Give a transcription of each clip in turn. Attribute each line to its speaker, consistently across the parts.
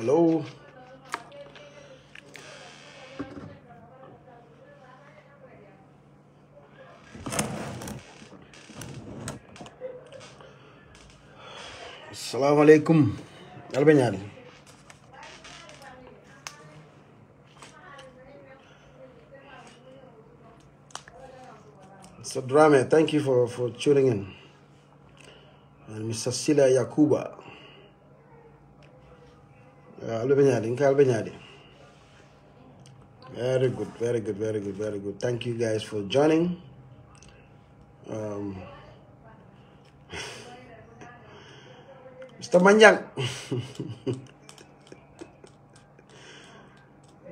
Speaker 1: Hello. Assalamu alaikum. Albenyadi. So Drame, thank you for tuning in. And Mr. Sila Yakuba. Albenyadi, Albenyadi. Very good. Thank you guys for joining. Mr. Manjang.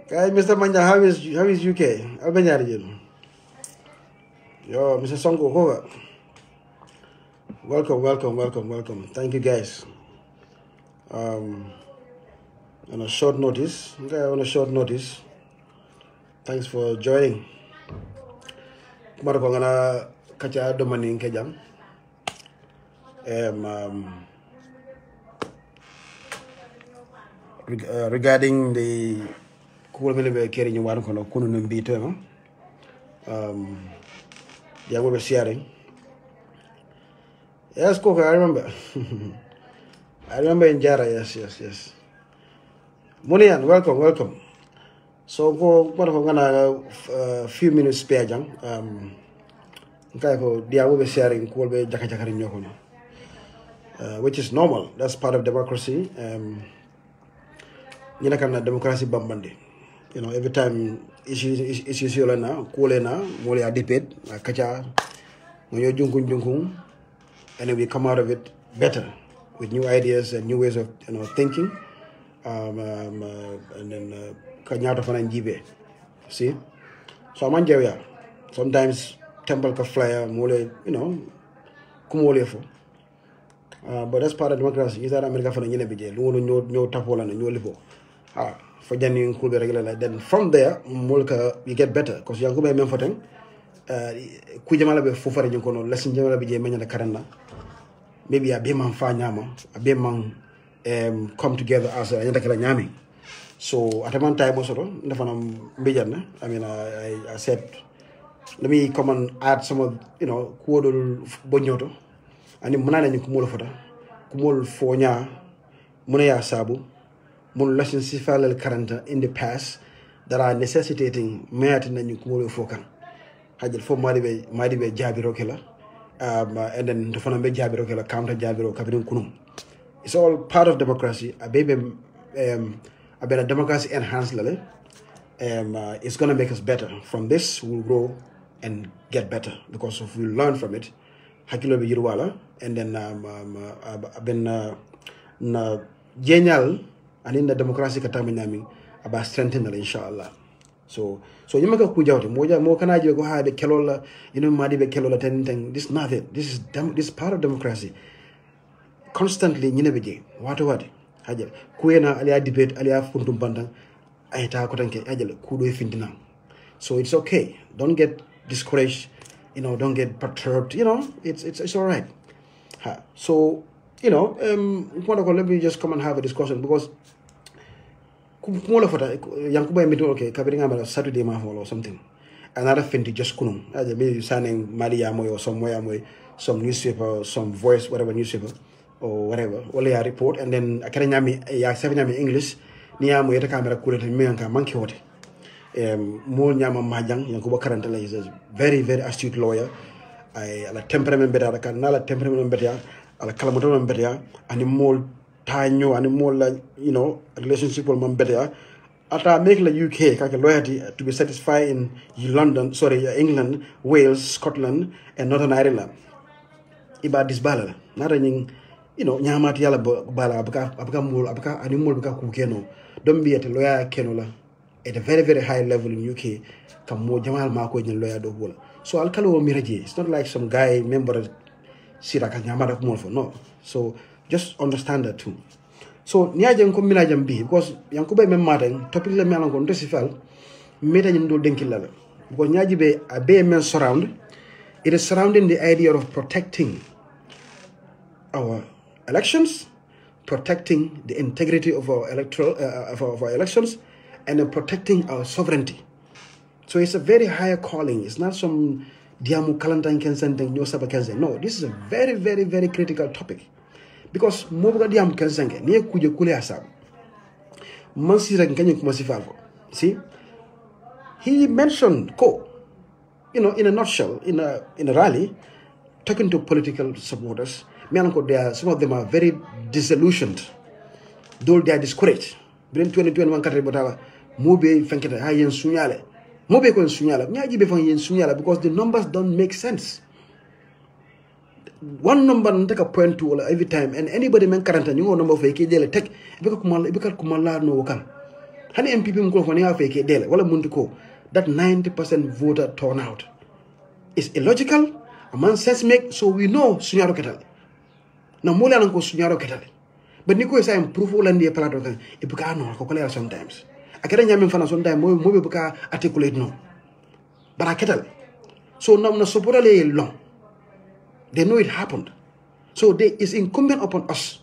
Speaker 1: Guys, Mr. Manjang, how is UK? Albenyadi. Yo, Mr. Songo, over. Welcome. Thank you guys. On a short notice. Thanks for joining. Kumara ko ngana kacha domani kejang. Regarding the kuwalmele keri ni waru kono kunu mbito yeah, we were sharing. Yes, Coco, I remember. I remember in Jara, yes. Munian, welcome. So, go gonna a few minutes spare, jang. They were sharing, which is normal. That's part of democracy. You know, democracy bambandi. You know, every time issues na mole a debate kacha ngoyo junkung and we come out of it better with new ideas and new ways of thinking and then kanyata fana njibe. See, so manjeya sometimes temple ka flyer mole kumole fo but that's part of democracy. Is that America fana nyine bije lu no tapola na nyolipo for January could be regular. Then from there, you get better because you go by memfoten. Kujamala be fufare junkono lesson jamala be menya karanda. Maybe a beman fa nyama, a beman come together as a nyanda kala nyami. So at one time also, I mean, I said, let me come and add some of kuodol bonyoto, and munana ni kumulo fota, kumul fonya, munaya sabu. Lessons in the past that are necessitating meeting and you fokan. Hajil for Madibe Jabirokela, and then the Fonambe Jabirokela, counter Jabiro, Kabin Kunum. It's all part of democracy. A better democracy enhanced lele. It's gonna make us better. From this, we'll grow and get better because if we learn from it, Hakilo be Yirwala, and then I've been genial. And in the democracy kataminami about strengthening inshallah. So you make a kuja moja mo kana go ha be kelola madi be kelola ten this nothing. This is part of democracy. Constantly nyine what hajal kuena alia debate alia fundum bandang ayta ko tanke hajal kudo findina. So it's okay. Don't get discouraged, don't get perturbed, it's all right. So let me just come and have a discussion because okay, Saturday or something. Another thing to just kunum. Maybe signing Mariamo or somewhere, some newspaper, some voice, whatever newspaper or whatever. Only a report and then I can yami English. Niamu yeta camera kulet me anka monkey what. More nyama majang yankuba karantala is a very astute lawyer. I la temperament better, I can nala temperament better, I la kalamoto better, and more tanyo and more relationship with better. After make the UK like a loyalty to be satisfied in England, Wales, Scotland, and Northern Ireland. Iba disbala. Not anything, nyamati yala bala abaka animal baka kukeno. Don't be at a lawyer kenola at a very high level in UK. Kamo Jamal Marco in lawyer do bola. So I'll call Miraji. It's not like some guy member Siraka Yamada Kumolfo. No. So just understand that too. So niaje ko minajam bi because yankuba me maden topic le melan ko ndesifal meta nyim do denkilala because niaji be a be men surround it is surrounding the idea of protecting our elections, protecting the integrity of our electoral of our elections, and then protecting our sovereignty. So it's a very higher calling. It's not some diamu kalantang kensenteng nyo saba kensen. No, this is a very, very, very critical topic. Because mobuga diamu kensenge niye kuje kule asab. Mansira kenye kumasifalvo. See? He mentioned in a nutshell, in a rally, talking to political supporters, some of them are very disillusioned, though they are discouraged. Between 2021 country botala, mobe fanketa ha yen sunyale. Mobe ko sunyala. Nyaji be fan yen sunyala because the numbers don't make sense. One number and take a point to every time, and anybody men karanta you number of fake dele take ibika kumala no kan. Hani MPP mko fani ha fake dele wala muntu ko that 90% voter turnout is illogical. A man says make so we know sunyaro ketale. Na mole anko sunyaro ketale. But niko isa improve all and the palato kan ibuka no ko kolera sometimes. Akere nyame fana sometimes mo buka articulate no. But aketale. So na support le long. They know it happened. So it's incumbent upon us.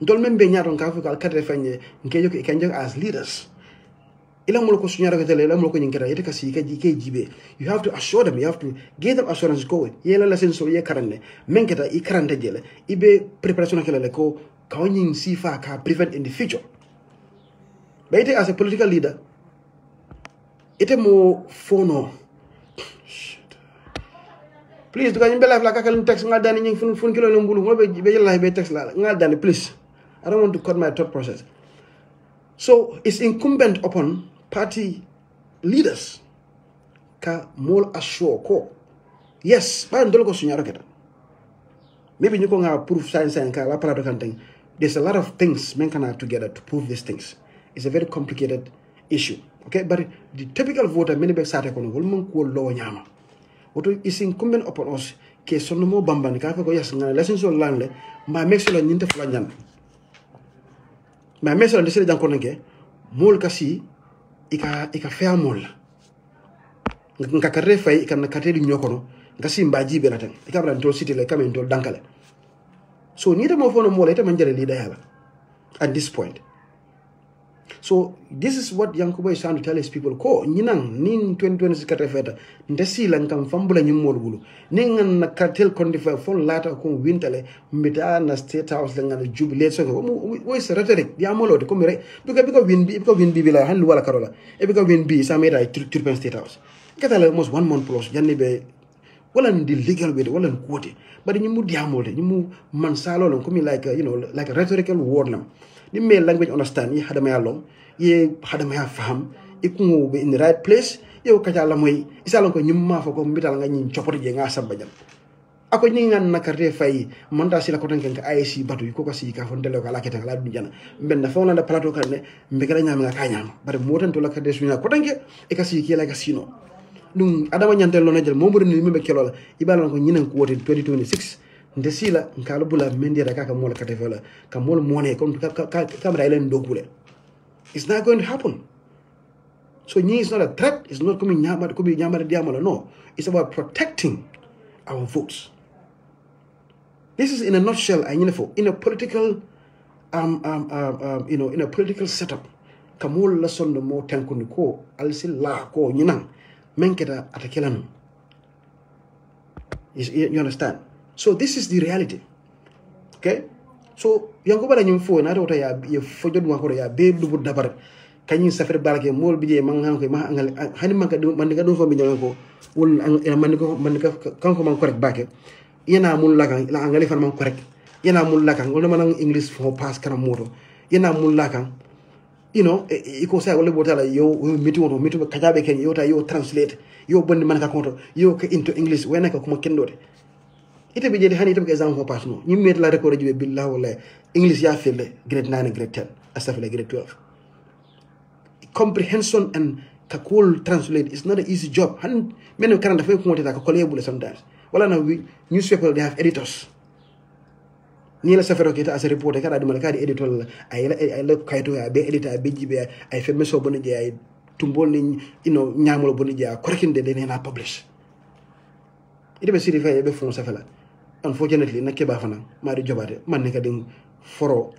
Speaker 1: Don't remember nyaron ka Africa katre fanye nkejo kenjo as leaders. Ila muloko sunyara ketale ila muloko nyinkera yete kasi jibe. You have to assure them, you have to give them assurance go. Yela lesson so ye karane. Menketa I karante jele. Ibe preparation kelele ko kawanyin sifa ka prevent in the future. But ite as a political leader, ite mo fono. Please, do you believe like I can text ngal dani nying fun kilo lombulu ngobe be yalla be text la ngal dani please. I don't want to cut my thought process. So it's incumbent upon party leaders ka mol assure ko yes ba ndol ko sunyaro keta. Maybe you can prove science and ka la parado kan thing. There's a lot of things men can have together to prove these things. It's a very complicated issue. Okay, but the typical voter many be sate ko ngol mon ko lo nyama. What is incumbent upon us ke sonno mo bambani ka ko yes ngana lesson so lanle ma make sure nyinte fula nyan ma make sure ndese jan ko nanke mol kasi ika fair mol nka kare fay kan kateli nyokono ngasi mbaji be laten ika bran to city le kamen to dankale so ni de mo fono mol ite man jere leader yala at this point. So this is what Yankuba is trying to tell his people. Ko nyinang nin 2026 katafeta ndesi lankam fambula nyimol bulu ningan na cartel condifa fon lata ko wintale mbita na state house langa na jubilate so wo is rhetoric dia molo de komire because win bi la han wala karola e because win bi sa meta turpen state house katale almost 1 month plus janni be wala ndi legal way wala quote but nyimu dia mol de nyimu man salo lon komi like like a rhetorical word lam the male language understand ye hadama ya long ye hadama ya faham ikungo be in the right place yo kajala moy isalon ko nyumma fa ko mbital nga nyin chopoti je nga sabajal ako ni ngan nakarte fay manda sila ko tanken ka IC batu ko si ka fon delo ka lakete la du jana benna fa wona plateau kan ne mbegala nyam nga ka nyam bare motan to la ka desunya ko tanke e ka si ki la ka sino dum adama nyantel lo na jël mo mbeur ni membe kelo la ibalon ko nyinen ko wote 2026 ndesila nkalo bula mendira kaka mola katefela ka mol mone kom kamera elen dogule. It's not going to happen. So ni is not a threat, it's not coming nyama diamala. No, it's about protecting our votes. This is in a nutshell in a political in a political setup kamol la son mo tankuni ko alsil la ko nyinang menketa atakelanu. You understand? So this is the reality. Okay? So Yankuba nyum fo na rota ya fojo dum ko ya be du dabar kanyin safar barake mol bije man han ko ma hani man ka man ga do fo bi ko wol man ka kanko man correct bake yana mul lakan la angali fan man correct yana mul lakan wala man english fo pass karam moto yana mul lakan iko say wala botala yo miti kajabe ken yo ta yo translate yo bonni man ka konto yo ka into english wena ka kuma kendote ite be jedi hani ite be example pass no ñi met la record jibe billahi wallahi english ya felle grade 9 and grade 10 astafurlah grade 12 comprehension and kakul translate is not an easy job han men karanta fay ko motita ka collable sometimes wala na newspaper they have editors ni la safaro kita as a reporter kada dum kadi editor la ay la kayto ya be editor be jibe ay fe meso boni je ay tumbol ni nyamolo boni je korkinde de na publish ite be siri fay be fon safala unfortunately na keba fana ma di jobate man ne ka ding foro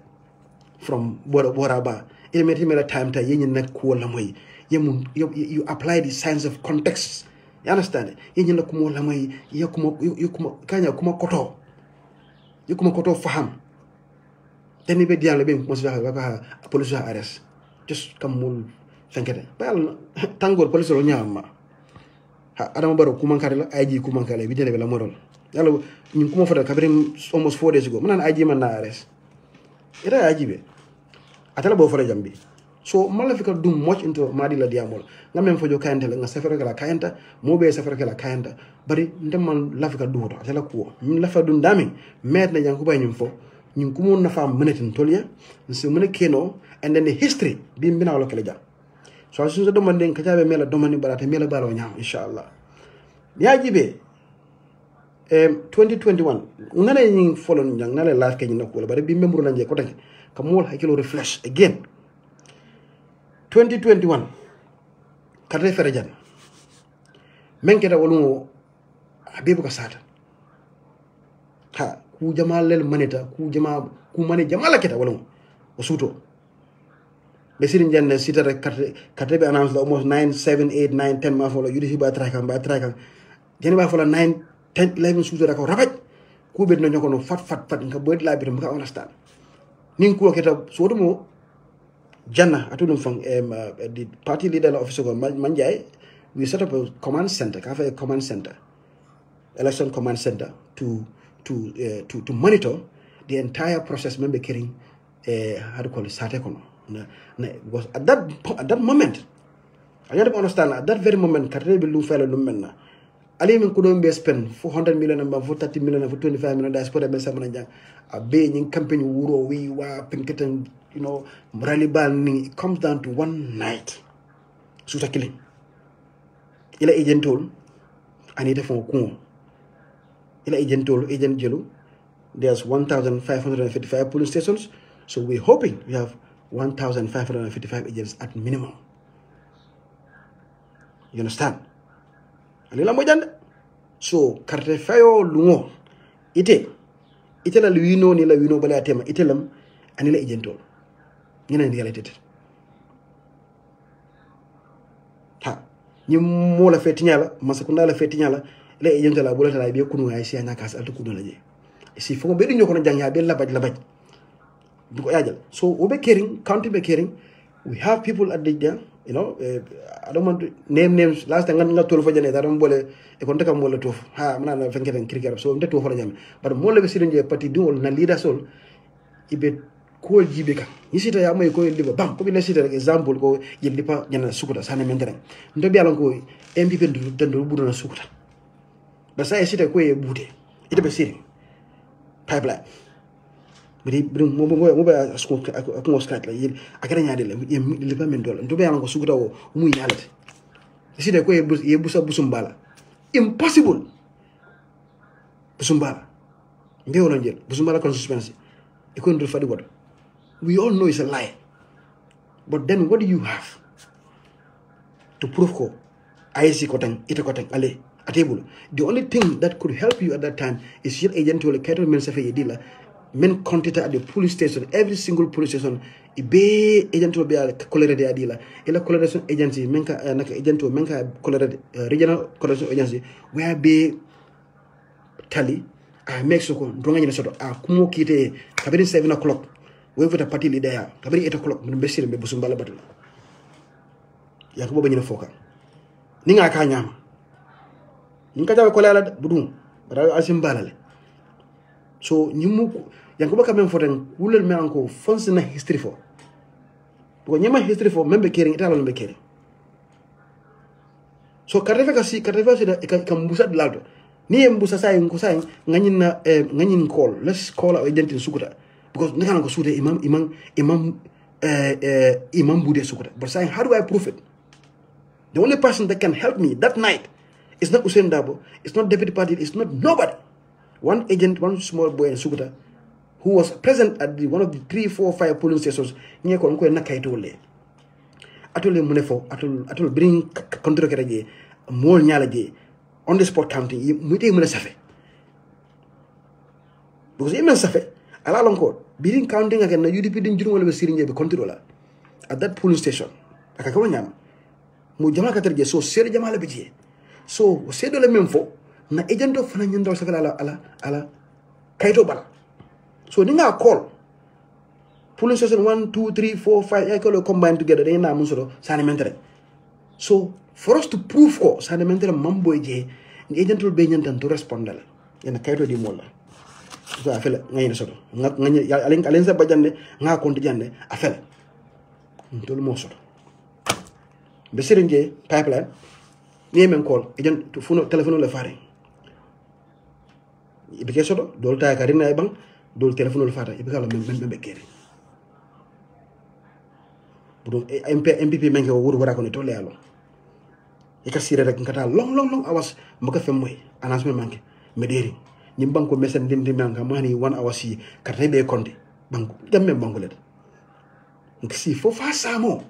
Speaker 1: from Boraba. It made him a time to yin na kuola moy. You apply the science of context. You understand? Yin na kumola moy, you kanya kuma koto. You kuma koto faham. Then you be diang lebih mesti police arrest. Just come mul fenkete. Well, thank God police lo nyama. Adam Barrow kumankare IG kumankare bi jene la modol. Yalla ñu kuma fa kabrim almost 4 days ago. Man IG man na arrest. Ita IG be. Atala bo fa jambi. So malafika do much into madi la diamol. Nga men fojo kayanta nga safara kala kayanta, mo be safara kala kayanta. Bari ndem man lafika do to atala ko. Min lafa dun dami met na jang ko bay ñum fo. Ñun ko mon na fam menetin toliya. So mene keno and then the history bi mbina lo kala jang. So as soon as demanding kajabe mela domani barata mela balo nyam inshallah. Ya jibe 2021 ngana ñi folon jang ngale life ke ñi nakko bari bi membru lanje ko tan ka mol hakilo refresh again 2021 karte ferajan men keda wolu habibu ka sata ha ku jamal lel maneta ku mane jamala keta wolu o suto be sirin janne sitare karte be announce almost 9 7 8 9 10 ma folo yudi ba trakan jeni ba folo 9 10 11 suto ko rabaj ku be no ñoko no fat nga boyd la bi ka understand nin ku keta so mo Jannah, I told him the party leader officer Manjai, we set up a command center, a command center, election command center to monitor the entire process. Member carrying how to call it Satekono. Was at that moment, I don't understand at that very moment. Katrebi Lumfella Lumena. Ali min kudon be spend 400 million and 30 million and 25 million diaspora be samanajang a be in campaign wuro we wa pinketen rally ban it comes down to one night suta killing ila agent told anita fon ko ila agent told agent jelu there's 1555 police stations, so we're hoping we have 1555 agents at minimum. You understand? Alila mojande. So carte fayo lungo ite la luino ni la wino bala tema itelam anila agentol ngena ndi reality ha ni mo la feti nyala masakunda la feti nyala la agent la bulata la be kunu ay si anya kas alto kunu la je si fo be dinyo ko jang ya be labaj bu ko yajal so obe caring county be caring we have people at the there I don't want to name names. Last time I told for Janet, I don't bole a contact on Mola Tof. Ha, man, I'm getting cricket, so I'm the two for them. But more of a cylinder party do na leader soul. Ibe cool Jibeka. You see, I may go live a bump. Probably let's see an example go Yilipa Yana Sukuta, Sana Mendaran. Don't be along go MP than the Buddha Sukuta. But I sit a quay booty. It be sitting pipeline. But he bring mobile a smoke a scat like I can't add it. You live a mendol and to be along with Sukuta or Muyality. You see the way Busa Busumbala. Impossible. Busumbala. Neolangel, Busumbala consistency. You couldn't do for the water. We all know it's a lie. But then what do you have to prove ko? I see cotton, ita cotton, ale, a table. The only thing that could help you at that time is your agent to a cattle men safe dealer. Men contacted at the police station, every single police station, be agent to be a colored dealer. Ela coloration agency, menka agent to menka colored regional coloration agency, where be tally, Mexico, drawing in a sort of Kumo Kite, Kabiri 7 o'clock, wait for the party leader, Kabiri 8 o'clock, Bessie and Busumbala battle. Yakubo Benino Foka. Ninga Kanyam. Ninkata Kolala Budum, but I ask him balale. So, Nimuku. Yankuba come for them, Woolen Manko, funds in a history for. When you history for member caring, Italian member caring. So, Carreva said, can Busa loud. Near Busa saying, Nanin call. Let's call our agent in Sukuta. Because Nakan Suda Imam Bude Sukuta. But saying, how do I prove it? The only person that can help me that night is not Usain Dabo, it's not Deputy Party, it's not nobody. One agent, one small boy in Sukuta, who was present at one of the 3, 4, 5 polling stations near Konko and Nakaitole. Atole Munefo, Atol bring control Karaje, more Nyalaje, on the spot counting, Muti Munasafe. Because Iman Safe, ala lon ko birin counting again na UDP din jurmo le sirinje be controller at that polling station aka ko nyam mo jama ka terje so sere jama la bije so sedo le même fo na agent of fana nyando sa ala kayto bala so ni nga call polling station 1 2 3 4 5 ay ko combine together they na muso sani mentere so for us to prove ko sani mentere mambo je ni agent will be nyantan to respond la yana kayto di molla so afela ngay soto ngay alen sa bajande nga konti jande afela ndol mo soto be sirinje pipeline ni men call agent to funo telephone le fare ibe ke soto dol ta karina e bang dol telephone le fare ibe kala men be kere budo MPP men ko wuro wara ko ne to le alo e ka sire rek ngata long awas mbaka fem moy announcement manke mederi ni banko mesen dindi manga mani 1 hour si karte be konde banko jamme banko le ngi fo fa samo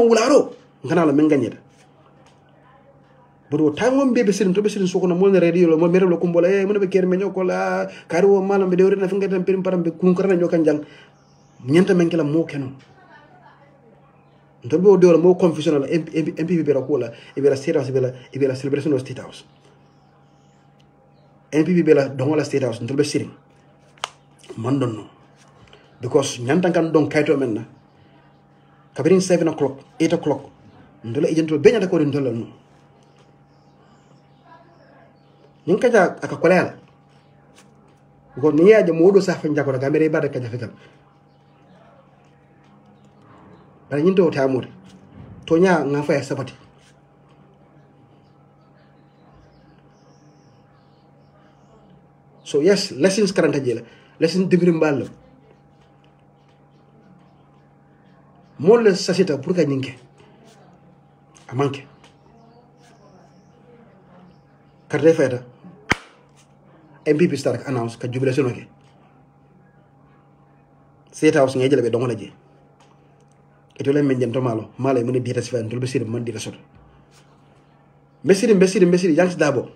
Speaker 1: wularo ngana la men gagneta bodo time won bebe sirim to be sirim soko na mo ne radio mo mere lo kumbola mo ne be ker me nyoko la karo malam be dewre na finga tan pirim param be kun karna nyokan jang nyenta men kala mo keno ndo be do mo confusion la MPP be rakola e be la state house e be la celebration of state house MPP be la don la state house ndo be sirim man don no because nyanta kan don kayto men na kabirin 7 o'clock 8 o'clock ndo la agent be nyata ko ndo la no nin kaja aka kolala ko ni yaje modo sa fa njako daga mere bada kaja fikal bari nyin to tamur to nya nga fa sabati so yes lessons karanta jela lesson digri mbal mo le sasita pour ka nyinke amanke carte feta MPP start announce ka jubilation oke state house ngejele be dongola je eto le men jento malo mala mene dita sifa ndol be sir man dita soto mesiri yang dabo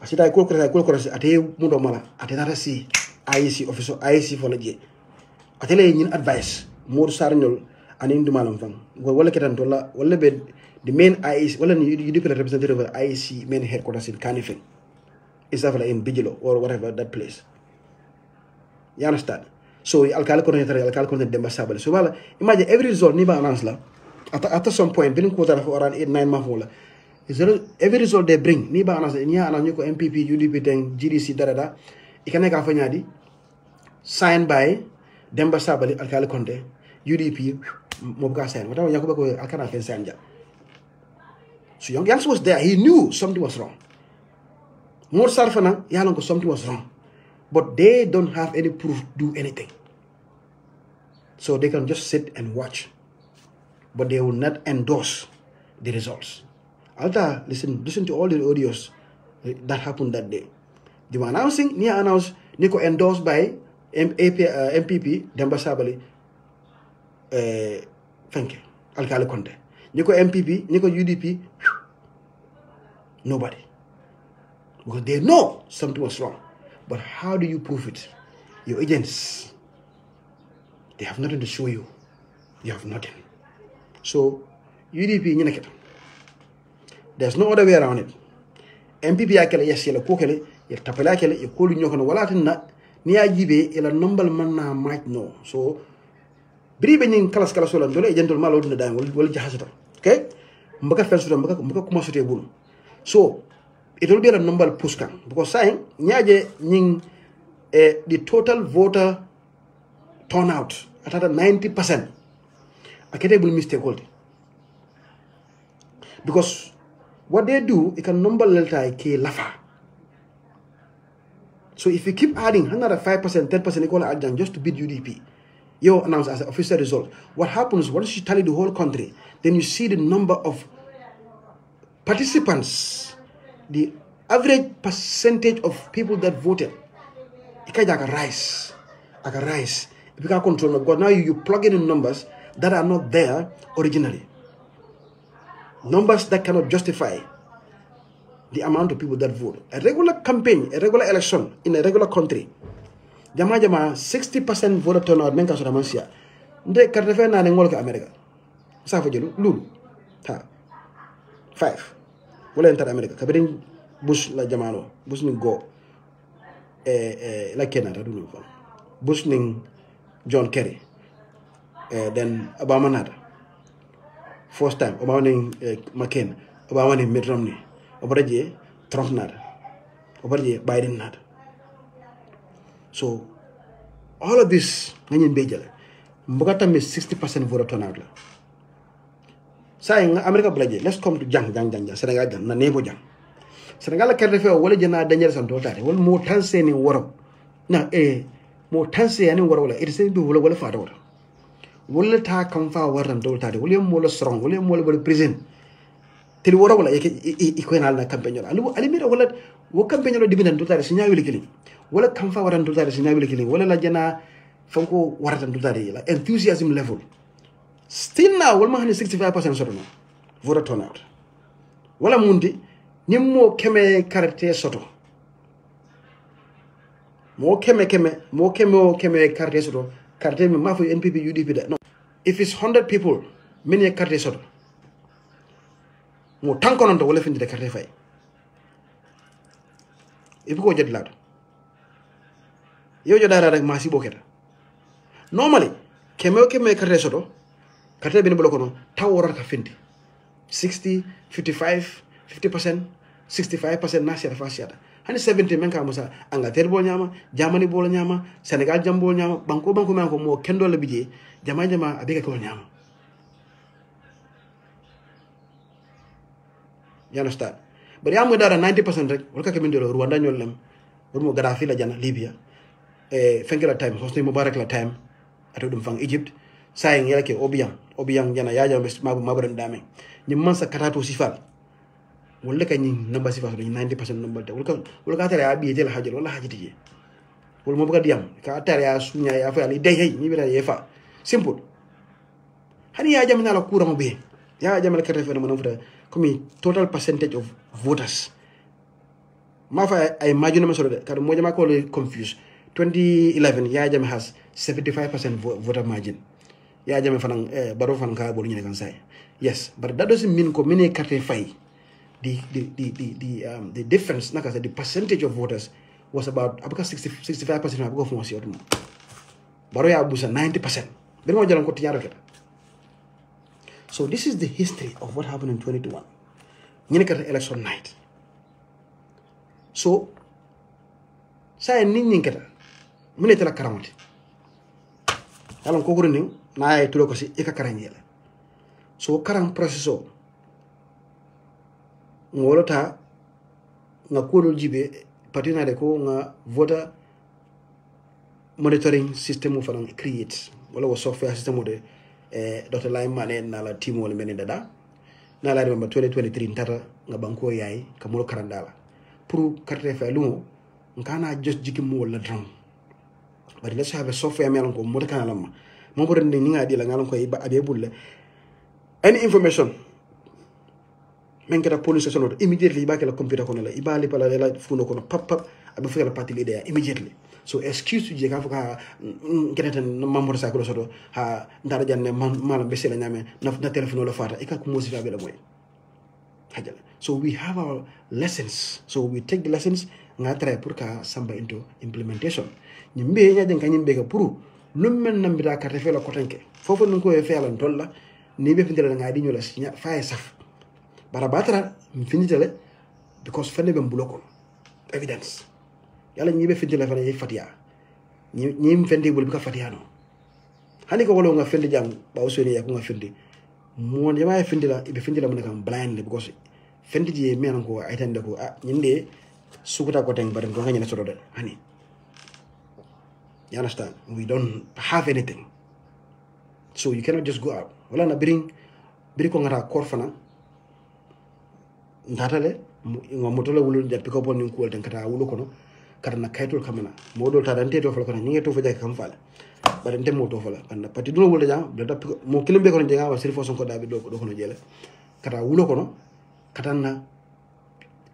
Speaker 1: asita ko ate mundo mala ate nata si IEC officer IEC fo la je ate le ñin advice mod sarñol ani ndumalam fam wala ketan to la wala be the main IEC wala ni UDP representative of IEC main headquarters in Kanifing is in Bijilo or whatever that place. You understand? So alkali kono Demba Sabally. So wala imagine every result ni ba announce la at some point been quarter for around 8-9 months wala. Every result they bring ni ba announce ni announce ko MPP UDP den GDC dada ikane ka fa ñadi signed by Demba Sabally alkali konte UDP mo ka sign wata yakuba ko alkana fen sanja. So Young Yanks was there. He knew something was wrong. More Sarfana, Yalanko, something was wrong. But they don't have any proof to do anything. So they can just sit and watch. But they will not endorse the results. Alta, listen to all the audios that happened that day. They were announcing, Nia announced, Nico endorsed by MPP, Demba Sabally, thank you, Alkali Conte. Nico MPP, Nico UDP, nobody. Because they know something was wrong. But how do you prove it? Your agents, they have nothing to show you. You have nothing. So, UDP, there's no other way around it. MPP akele yes yele kokele yel tapela akele ye kolu nyokono wala tinna ni ajibe ila nombal manna might no. So, bribe nyin kalas wala ndole agentol malo dina dang wala jahasata. Okay? Mbaka felsuta mbaka kuma sote bulu. So, it will be a number pushkan because saying nyaje nying the total voter turnout at 90%. A credible mistake because what they do, it can number letter ke lafa. So if you keep adding another 5%, 10% equal adjunct just to beat UDP, you announce as an official result. What happens once you tally the whole country, then you see the number of participants, the average percentage of people that voted. It can rise. If you can't control it, because now you plug in numbers that are not there originally. Numbers that cannot justify the amount of people that vote. A regular campaign, a regular election in a regular country. Jama 60% voter turnout men ka so damansia. Nde carte fe na ngol ka America. Sa fa jelu lulu. Ta. 5. Wala enter America. Kabrin Bush la jamano. Bush ni go. La Canada do no. Bush ni John Kerry. Then Obama nada. First time Obama ni McCain. Obama ni Mitt Romney. Obama Trump nada. Obama Biden nada. So all of this ngin bejale. Mbogata mi 60% voter turnout la. Saying America blaje, let's come to jang Senegal jang na nebo jang. Senegal la kerde fe wala jana danger san to tare wala mo tanse ni woro. Na mo tanse ani woro wala it say do wala fa do. Wala ta kam fa waran do tare wala mo la strong wala mo la prison. Til woro wala ko na la campagne la. Ali mira wala wo campagne lo dibinan do tare sinya wili kili. Wala kam fa waran do tare sinya wili kili wala la jana fanko waratan do tare la enthusiasm level. Still now, wala mahani 65% soto no voter turnout. Wala mundi nimmo keme karate soto. Mo keme karate soto. Karate me mafu NPP UDP that no. If it's 100 people, many karate soto. Mo tanko non to wala findi de karate fay. If go jet lad. Yo jodara rek masi boketa. Normally, keme karate soto. Karte bini bolo kono taw warata fendi 60 55 50% 65% na siata fasiata hani 70 men ka musa Angleterre bol nyama Germany bol nyama Senegal jam bol nyama banko men ko mo kendo la bije jama abega ko nyama. You understand? But yamu dara 90% rek wala ka mindelo Rwanda nyolem mo Gaddafi la jana Libya fenkela time hosni Mubarak la time ato dum fang Egypt saying yake Obiang jana yaja mabaran dame ni mansa katato sifal wala ka ni number sifal 90% number de wala ka tare abi jela hajal wala hajiti je wala mo buga diam ka tare ya sunya ya fa ali dey hey ni beta yefa simple hani ya jamina la kura mo be ya jamina kata fe no futa comme total percentage of voters ma fa ay majuna ma solo de ka mo jama ko le confuse 2011 ya jam has 75% voter margin. Ya jame fanang baro fan ka bolu kan say. Yes, but that doesn't mean ko mini carte fay. The difference naka the percentage of voters was about abuka 65% abuka fon si otum. Baro ya abusa 90%. Ben mo jalan ko tiaro keta. So this is the history of what happened in 2021. Ñene carte election night. So say nit keta mune tela karamati. Alon ko gurni na ay tulo ko si ika karanyela. So karang proseso ngolota nga kulo jibe patina de ko nga voter monitoring system of an create wala wo software system de Dr. Laim Mane na la team wala menen dada na la remember 2023 ntata nga banko yayi ka mulo karandala pour carte fa lumo ngana just jikim wala drum. But let's have a software melon ko mo kana lamma mo bo ni nga di la ngalon ko iba abe bulle any information men kata police station immediately ba ke la computer kono la iba li pala la funo kono pap abe fa la party leader immediately. So excuse to je ka fuka keneten mambo sa ko soto ha ndara janne malam be sela nyame na telephone la fata e ka ko mosi fa be la moy hajala. So we have our lessons, so we take the lessons nga try pour ka samba into implementation. Nyimbe nya den kanyimbe ka pour lum men nambita carte fe la kotenke fofo nun ko e fe lan tolla ni be findela nga di nyola sinya fa saf bara batra finitele because fende be mbuloko evidence yalla nyibe findela fa ne fatia nyim fendi bul ka fatia no hani ko wolo nga fendi jam ba usoni ya ko nga fendi mo jama e findela be findela mo kam blind because fendi je men ko aytande ko nyinde sukuta ko teng bare ko nganya sodo de hani. You understand? We don't have anything. So you cannot just go out. Wala na bring ko ngara korfana. Ndatale ngomotole wulu jat pick up on ko den kata wulu kono kata na kaytol kamana. Modo ta dante to fala kono ngi to faja kam fala. Bare ntem mo to fala. Banda pati do wulu jam blata mo kilimbe kono jenga wa sirfo son ko dabi do kono jele. Kata wulu kono kata na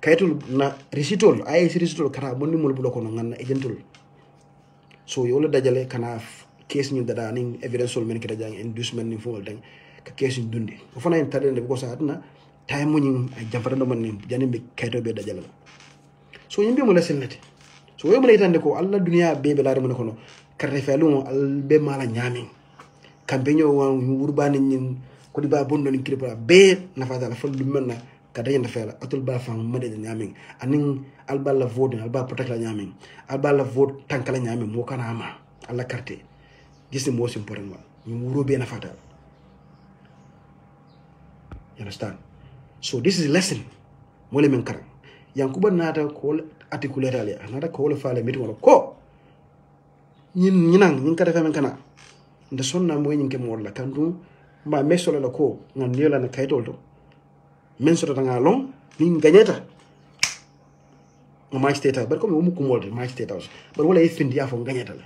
Speaker 1: kaytul na risitol ay risitol kata bonni mol bulo ko nganna agentol so yo la dajale kana case ni dada ni evidence sol men kita jang inducement ni fo dang ka case ni dundi o fana en tadende ko sa adna tay mo ni ay jamfarando man ni janimbe kayto be dajale so yimbe mo la sellete so yo mo itande ko alla dunya be be laare mo ko no karre felu al be mala nyami campagne o urbani ni ko di ba bondo ni kirpa be na fa dala fol dum menna kada yenda fela atul ba fang made nyami anin alba la vote alba protect la nyami alba la vote tankala nyami mo kana ma alla carte this is the most important one you wuro be na fata you understand so this is a lesson mo le men karam yankuba nata ko articulate ale nata ko le fale meti wala ko ñin kada fa men kana nda sonna mo ñin ke mo la kandu ba mesola la ko ngan yola na kaytol to men so tanga long min gagneta ma state house bar ko mo ko molde ma state house bar wala yefindi ya fo gagneta la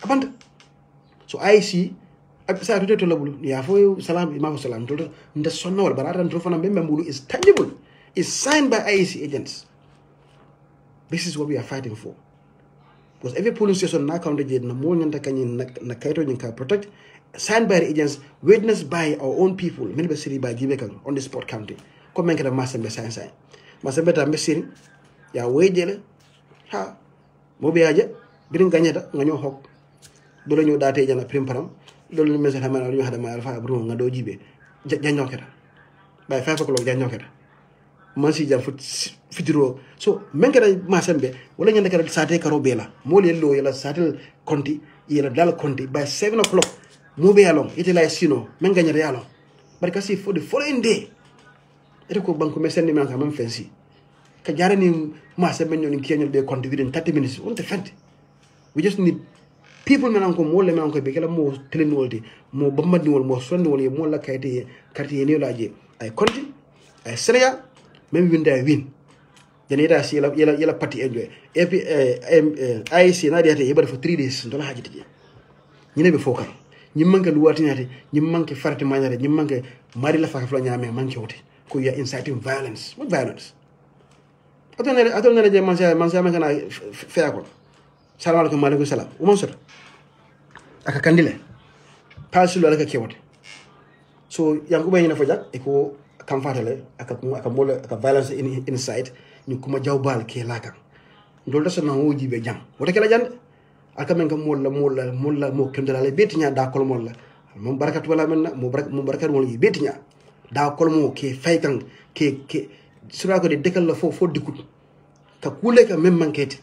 Speaker 1: abanda so I see ak sa to labulu ya fo salam ma fo salam to nda sonna wala baratan to fana membe mbulu is tangible is signed by IEC agents. This is what we are fighting for. Because every police station na county jet na mo nyanta kanyin na kaito nyinka protect signed by the agents, witnessed by our own people, Melbourne City by Gibekan on the spot county. Come and get a masembe sign. Masembe ta mesiri ya wejele ha mobi aja birin ganyata nganyo hok dole ñu daate jana prim param dole ñu message hamana ñu hada ma alfa bru nga do jibe janyoketa bay 5 o'clock janyoketa man si jam fitiro so menkere masembe wala nyanda kala sate karo bela mo le lo yela sate konti yela dal konti by 7 o'clock mo be along ite lay sino men gagnere yalo barka si for the following day ete ko banko me sendi man ka mam fensi ka jarani masembe ñoni kiñol be konti within 30 minutes on the fent we just need people men ko mo le men ko be kala mo telenolti mo bamadi wol mo sonni wol mo la kayte carte yeni laaje ay konti ay seria même winda win janita si yela party enjoy et puis IC na diate yebal for 3 days ndola hajiti je ñine be fokal ñim manke luwatinate ñim manke farti mañare ñim manke mari la fa ñame manke wote ko ya inciting violence what violence atone je man sa kana fe ko salam alaykum alaykum salam o mon sota aka kandile palsulo alaka kewote so yangu be ñina fo jak e ko kam fatale aka mol aka violence inside ñu kuma jawbal ke laka ndol da sona woji be jam wota kala jande aka men kam molla mo kendala le betinya da kol molla mom barakatu wala men mo barakatu wol yi betinya da kol mo ke faykan ke sura ko de dekal la fo dikut ka kule ka mem mankete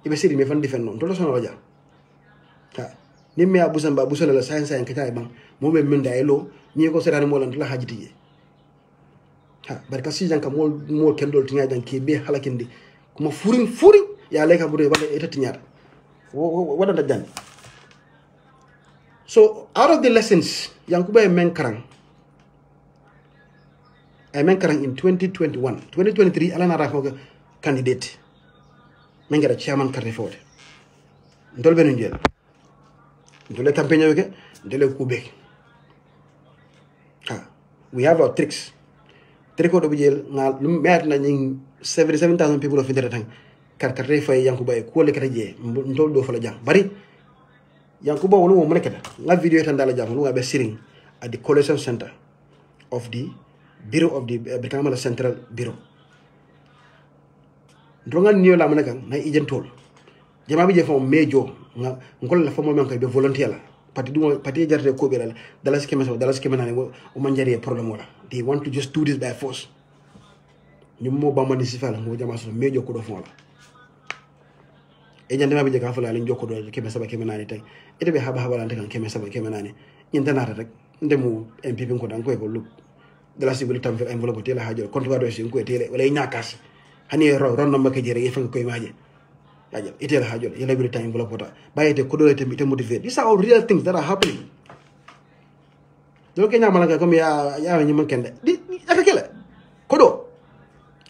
Speaker 1: ibe siri me fan difen non ndol da sona waja ta nimme abusamba busala la science en kata bang mo be men da elo ni ko serani mo lan la hajiti je ha barka si janka mol kendol tinya jan ke be halakindi kuma furin ya leka bude wala eta tinyata wada da jan so out of the lessons yankuba men karang in 2021 2023 alana ra ko candidate men gara chairman carte forte ndol benu njel ndole campagne weke ndole kube ha we have our tricks triko do bijel ngal met na ñing 77,000 people of internet karkare fay yankuba ko le kata je ndol do fala jang bari yankuba wolu mo nekata nga video tan dala jang lu be siring at the collation center of the bureau of the Brikama Central Bureau ndonga niyo la manaka na ijentol jama bi je fo mejo nga ngol la fo mo man ko be volontaire la pati jarte ko be dala skema nani o manjari problem wala they want to just do this by force nyum mo bamani sifala mo jama so mejo ko do fo la e nyande ma bi je ka fala li jokko do keme saba keme nani tay ite be haba lan tan keme saba keme nani nyin tanata rek ndemu MPP ko dan ko lu dala sibuli tam fe envelope tela hajo compte do ci ko tele wala nyakas hani ron no makka jere yefan ko imaaje aja itela hajo yela bi time envelope ta bayete ko do te motivate these are all real things that are happening do ke nyama la ko mi ya ni man kende di akakela ko do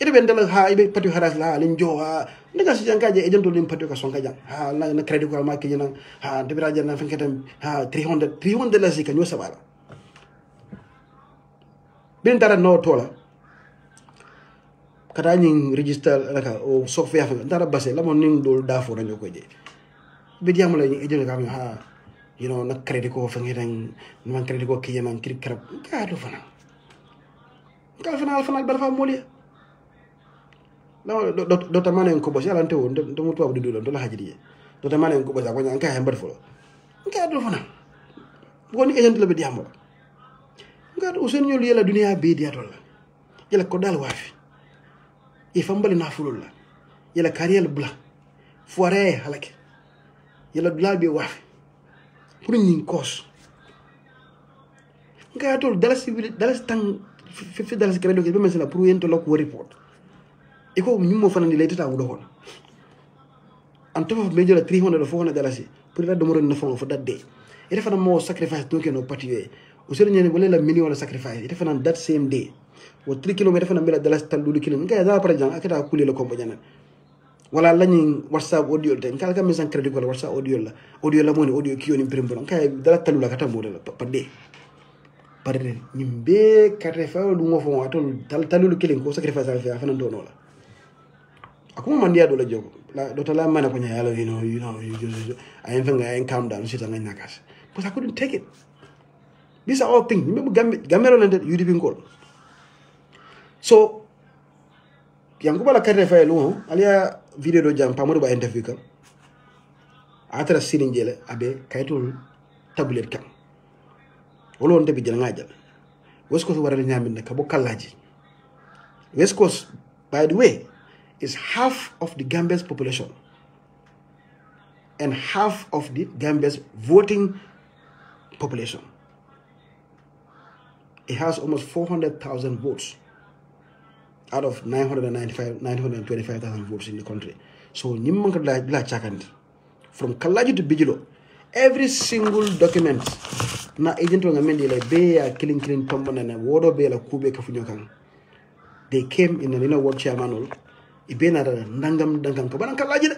Speaker 1: ite ben dala ha ibe patu haras la lin jo ha ndaga si jankaje e janto lim patu ka sonka jang ha na credit ko ma ke jina ha debira jana fen ketam ha 300 la sika nyo sabala bin tara no tola kata ñing register laka o software fa dara basse la mon ning dol da fo dañu ko je be diam la ñi ejel kam ha you know nak credit ko fa ngi tan man credit ko kiye man kiri karab ka do fana ka fana bal fa moliya no do tamane ko boss yalla nte won do mo tuwa do la haji di do tamane ko boss ko ñan ka hem bad fo ka do fana ko ni ejent la be diam la nga do sen ñol yela dunia be dia dol yela ko dal wafi e fambali na fulul la yela kariyel bula foire halake yela dula be wafi pour ñing kos nga tol dalasi tang fi dalasi credo ke be mesela pour yento lok wo report e ko ñu mo fanani lay tata wudo hon an to me jola 300 or 400 dalasi pour la do mo ren na fo fo dadde e defa na mo sacrifice to ke no patiwe o sere ñene bo la million la sacrifice e defa na that same day wo 3 km defa na mela dalasi tal du kilo nga da par exemple akata kuli la ko jana wala lañi whatsapp audio ten kala kam san credit wala whatsapp audio la moni audio ki yoni primbon kay dala talu la kata mo la padde parre ñimbe kate fa lu ngo fo atol talu kilin ko sacrifice fa fa nan do no la akuma man dia do la jogo la do tala mana ko nyalo you know I ain't think I ain't calm down sit nga nakas because I couldn't take it. These are all things remember gamero lende UDP ngol so yang ko bala kate fa lu alia video do jam pamodo ba interview kam atara sirin jele abe kaytul tablet kam wolo on debi jel ngajal West Coast warale ñamin ka bo kallaji West Coast by the way is half of the Gambia's population and half of the Gambia's voting population. It has almost 400,000 votes out of 925,000 votes in the country. So, from Kalaji to Bijilo, every single document na agent nga mendi la be ya killing tombona na wodo be la kube kafunyokan. They came in the ward chairman ibena ndangam ka banan Kalaji.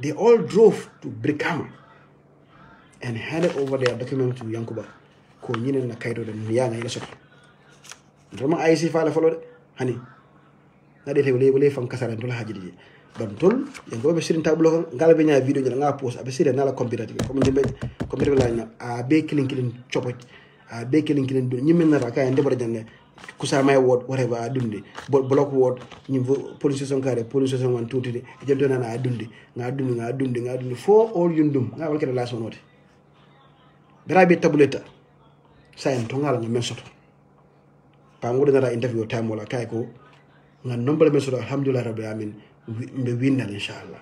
Speaker 1: They all drove to Brikama and handed over their document to Yankuba. Ko nyine na kairo da nyanga ila sokko. Ndoma IC fa la folode hani na de wele fam kasara ndol hajidi bantol yango be sirin tablo kan ngala be nya video jala nga post abe sirin na la computer ko mo dembe computer la nya a be kilin chopo a be kilin do nyimen na ka ende bora janne kusama word whatever adundi block word ni police station kare police station wan tutide e jento na adundi nga dundi for all yundum nga wal kede last one wote berabe tabuleta sayen to ngala men soto pa ngodo na interview time wala kay ko nga nombal men soto alhamdulillah rabbil alamin mbe winna inshallah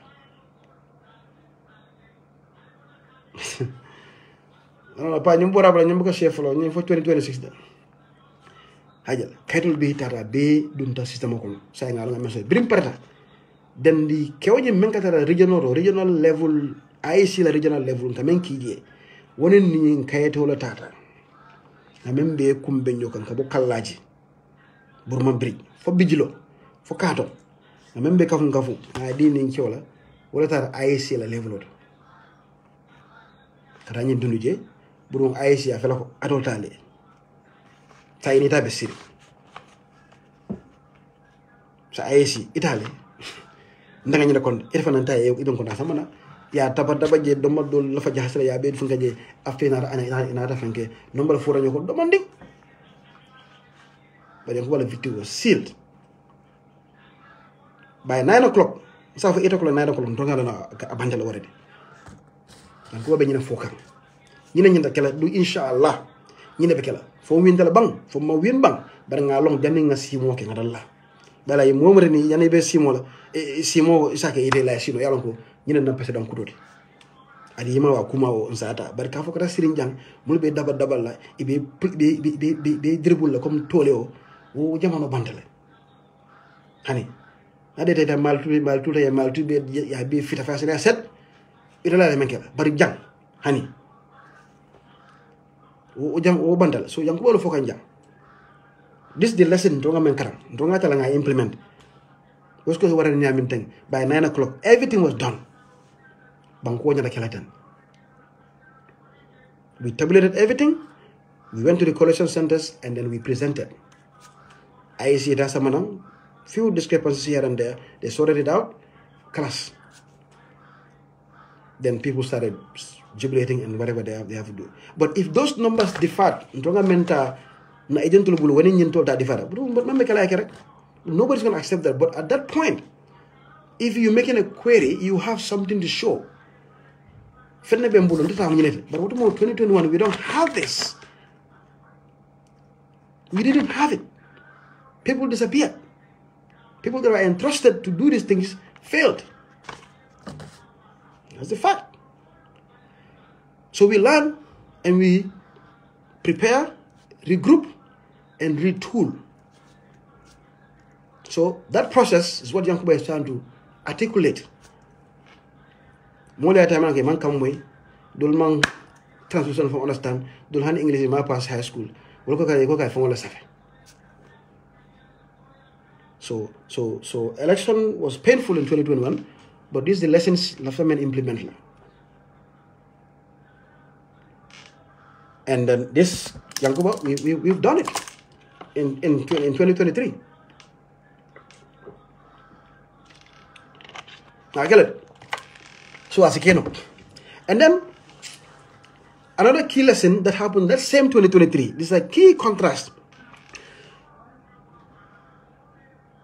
Speaker 1: non pa nyum bora bla nyum ko chef lo nyum fo 2026 da hajal kaytol be tara be dunta system ko say nga men soto brim parta den di kewje men katara regional level IC la regional level kamen kije wonen ni kayto la tata amen be kumbe nyokan ka bo kallaji burman bridge fo bijilo fo kato amen be kafu a di ni kiola wala tar IC la level oto kata nyi dunuje burun IC a fela ko atotale tay ni tabe siri sa IC itale ndanga nyi kon irfana tay idon ko na samana ya tabada baje do moddo la fa jahsala ya be funga je afena ana ta fanke nombal fora ñoko do mandi ba dem ko wala video was sealed by 9 o'clock sa fa 8 o'clock 9 o'clock to ngala na abandala warede dan ko be ñina fokan ñina ñinda kala du inshallah ñina be kala fo windala bang fo ma win bang bar nga long jani nga simo ke ngadalla bala yi momre ni yani be simo la simo isake ide la sino yalon ko ñina na pese dan kudodi adi yima wa kuma o nsata bar ka fokata sirin jang mulbe dabal la ibe be dribble la comme tole o jamano bandale hani ade tata mal tu be ya be fita fa sene set ida la menkela bari jang hani o bandal so jang ko lo fokan jang this the lesson to nga men karam to nga tala nga implement was ko wara nyamin teng by 9 o'clock everything was done banko nyala kelatan we tabulated everything, we went to the collection centers and then we presented IC da samana few discrepancies here and there. They sorted it out. Class. Then people started jubilating and whatever they have to do. But if those numbers differ, nobody's going to accept that. But at that point, if you're making a query, you have something to show. But what about 2021? We don't have this. We didn't have it. People disappeared. People that were entrusted to do these things failed. That's the fact. So we learn and we prepare, regroup, and retool. So that process is what Yankuba is trying to articulate. More time man come way, dul man translation from understand, dul hand English in my past high school. So election was painful in 2021, but these are the lessons Lafayette implement. And then this, Yankuba, we've done it in 2023. I get it. So as a keno. And then another key lesson that happened that same 2023. This is a key contrast.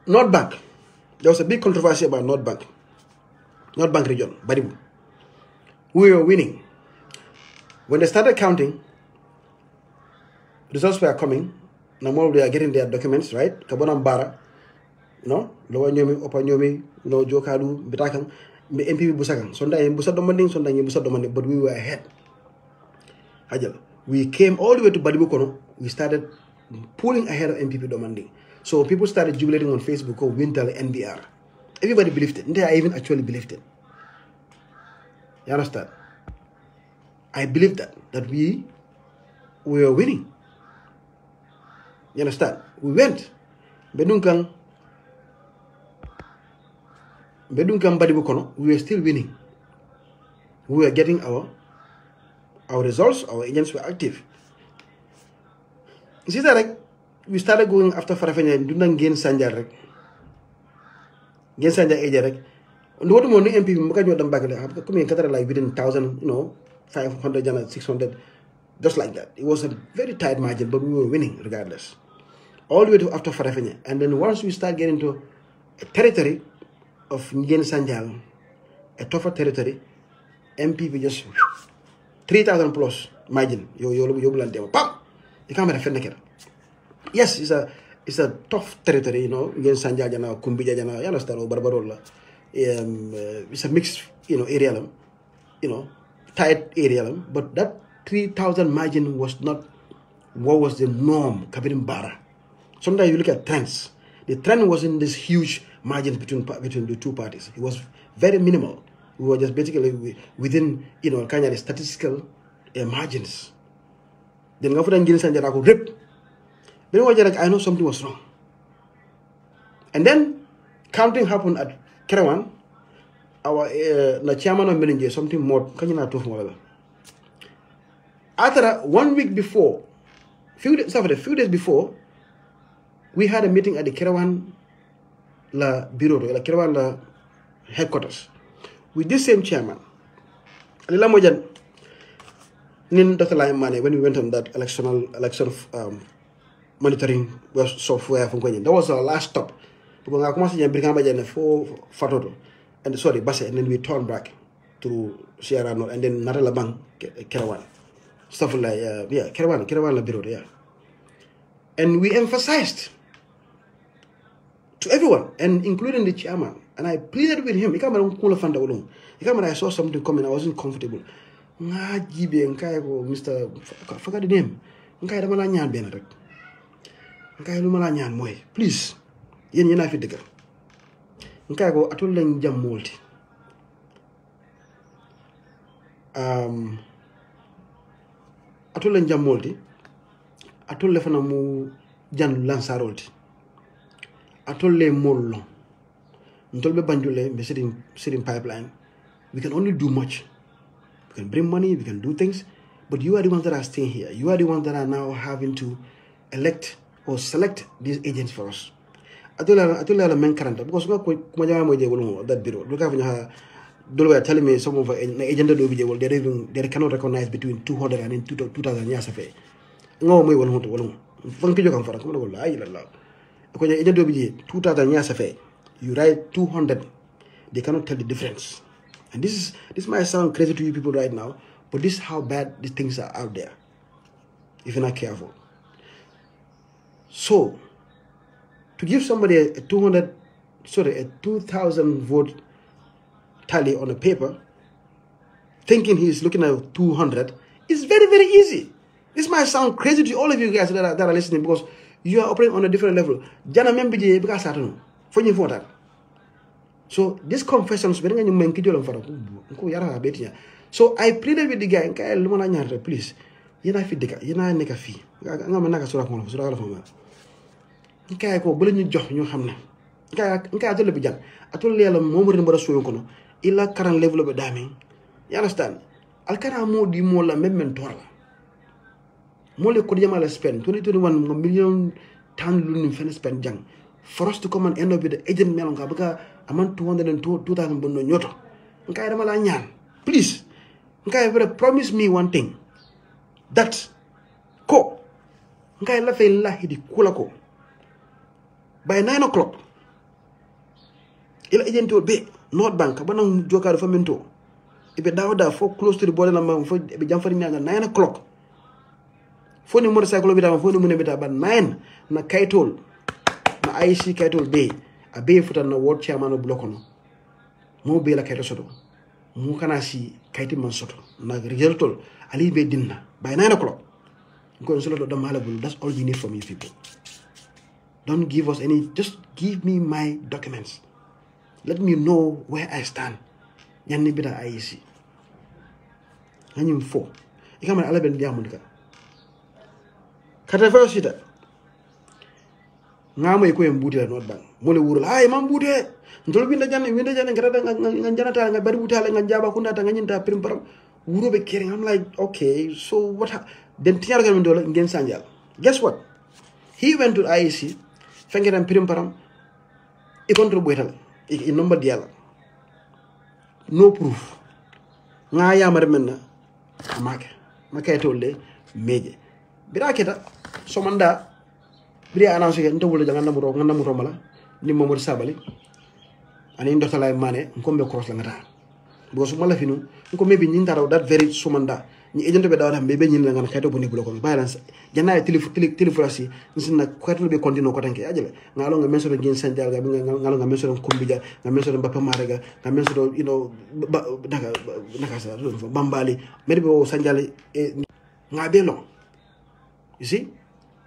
Speaker 1: North Bank. There was a big controversy about North Bank. North Bank region, Baribu. We were winning. When they started counting, results were coming. Now they are getting their documents, right? Kabonam Bara, no? Lower Nyomi, Upper Nyomi, no Jokadu, Bitakan, MPP Busakan. Sunday in Busa Domanding, Sunday in Busa Domanding, but we were ahead. We came all the way to Baribu Kono. We started pulling ahead of MPP Domanding. So people started jubilating on Facebook called Wintel NBR. Everybody believed it. I even actually believed it. You understand? I believed that we were winning. You understand? We went. Bedungkang Badibukono, we were still winning. We were getting our results, our agents were active. You see that, like, we started going after Farafenya, Dundan Gain Sanjar. Gain Sanjar Ajarek. And what more MP Makajo Dambaka, come in Qatar like within 1,000, 500, 600, just like that. It was a very tight margin, but we were winning regardless. All the way to after Farafenya. And then once we start getting to a territory of Ngen Sanjal, a tougher territory, MPP just 3,000 plus margin. You pam! You can't defend it. Yes, it's a tough territory, Ngen Sanjal Jana, Kumbija Jana, you understand, or Barbarola. It's a mixed, area, tight area, but that 3,000 margin was not what was the norm, Kabirim Bara. Sometimes you look at trends. The trend wasn't this huge margin between the two parties. It was very minimal. We were just basically within, kind of the statistical margins. Then after that, I could rip. Then I know something was wrong. And then counting happened at Kerawan. Our chairman of manager something more. After 1 week before, few days before, we had a meeting at the Kerawan La Bureau, the Kerawan La headquarters, with this same chairman. When we went on that election monitoring software from Kenya, that was our last stop. And sorry, Basse, and then we turned back to Sierra North, and then Natalabang, Kerawan. Stuff like, Kerawan La Bureau, yeah. And we emphasized to everyone, and including the chairman, and I pleaded with him. I saw something coming, I wasn't comfortable. Mr. Forgot the name. Please, yen fi dëgg. Nka ko atul lañ jam molti. Atul lañ jam molti. Atul le fana mu jan lansarolti. Atul le mollo. Ntol be banjule be sitting pipeline. We can only do much. We can bring money, we can do things, but you are the ones that are staying here. You are the ones that are now having to elect or select these agents for us. atola men karanta because nga ko kuma jama mo je wolo that bureau do ka fanya dole were telling me some of an agent do be well they cannot recognize between 200 and 2000 years afa ngo moy won hoto wolo fon ki jokam fara ko do la ay la ko agent do be 2000 years afa you write 200 they cannot tell the difference. And this might sound crazy to you people right now, but this is how bad these things are out there if you're not careful. So to give somebody a 2000 vote tally on a paper, thinking he's looking at 200, is very, very easy. This might sound crazy to all of you guys that are listening because you are operating on a different level. Jana membiji because I don't know. So these confessions, so I pleaded with the guy, please, you're not fit, you're not a fee. I'm not a sort of ko bu lañu jox ñu xamna nka atole bi jang atole yalla mom ren bara soyo kono illa karan level be dami you understand al kana modi mo la même tora mo le ko yama la spend 2021 million tan lu ñu fen spend jang for us to come and end up with the agent melonga baka aman 2000 bonno nyoto nka dama la ñaan please nka very promise me one thing that ko nka la fay la hidi kula ko by 9 o'clock, ila agent will be North Bank. Banang joka the famento. If you da for close to the border, for be jumping at 9 o'clock. For the motorcycle bit, for the money bit about 9. Na kaitol, na IC kaitol bay, a bay foot and a ward chairman of Blocono. Mo be la kaitosoto. Mo kana si kaiti mansoto. Na resultol, Ali be dinner by 9 o'clock. That's all you need from you people. Don't give us any, just give me my documents. Let me know where I stand. Yanni bida IEC. Hanyum 4. Ikama ala ben diamulika. Kata fa sita. Ngamo iko embuti la North Bank. Mole wuro la ay mambute. Ndol binda janne ngata nganjana nga bari butale nganjaba kunda ta nganyinta prim param. Wuro be kering. I'm like, okay, so what then tiar ga ndola ngen sanjal. Guess what? He went to IEC. Fengeram pirim param e contributal e number diala no proof nga yamar menna amake makay tolle meje bira keta somanda bira announce ke ntawul janga namuro mala ni Momodou Sabally ani ndotala mané ngombe cross la ngata bo so mala finu ko mebi nyi ndaraw that very somanda ni agent be dawata be nyi la ngana kayto boni bulo ko balance janna telefrasi nsina kayto be continue ko tanke ajale ngalo nga menso ngin sanjal ga ngalo nga menso kumbija nga menso mbapa marega nga menso naka sa bambali mede be sanjal nga be long you see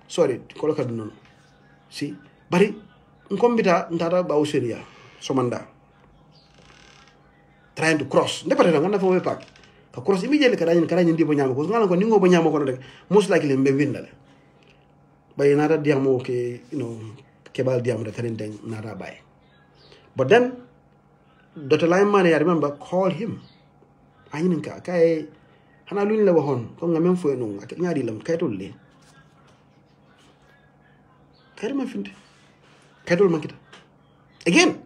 Speaker 1: sorry ko ka non see bari ngombita ndara ba useria somanda trying to cross ndepata nga na fo we pak ka cross immediately kadanya ndi bo nyama ko ngala ko ningo bo nyama ko rek most likely mbe windale bay nara diamo ke kebal diamo de karen den nara bay but then Dr. Lyman I remember call him ayin ka kay hana luñ la waxon ko nga même fo no ak ñaari lam kay tolle kay ma finde kay tol makita again.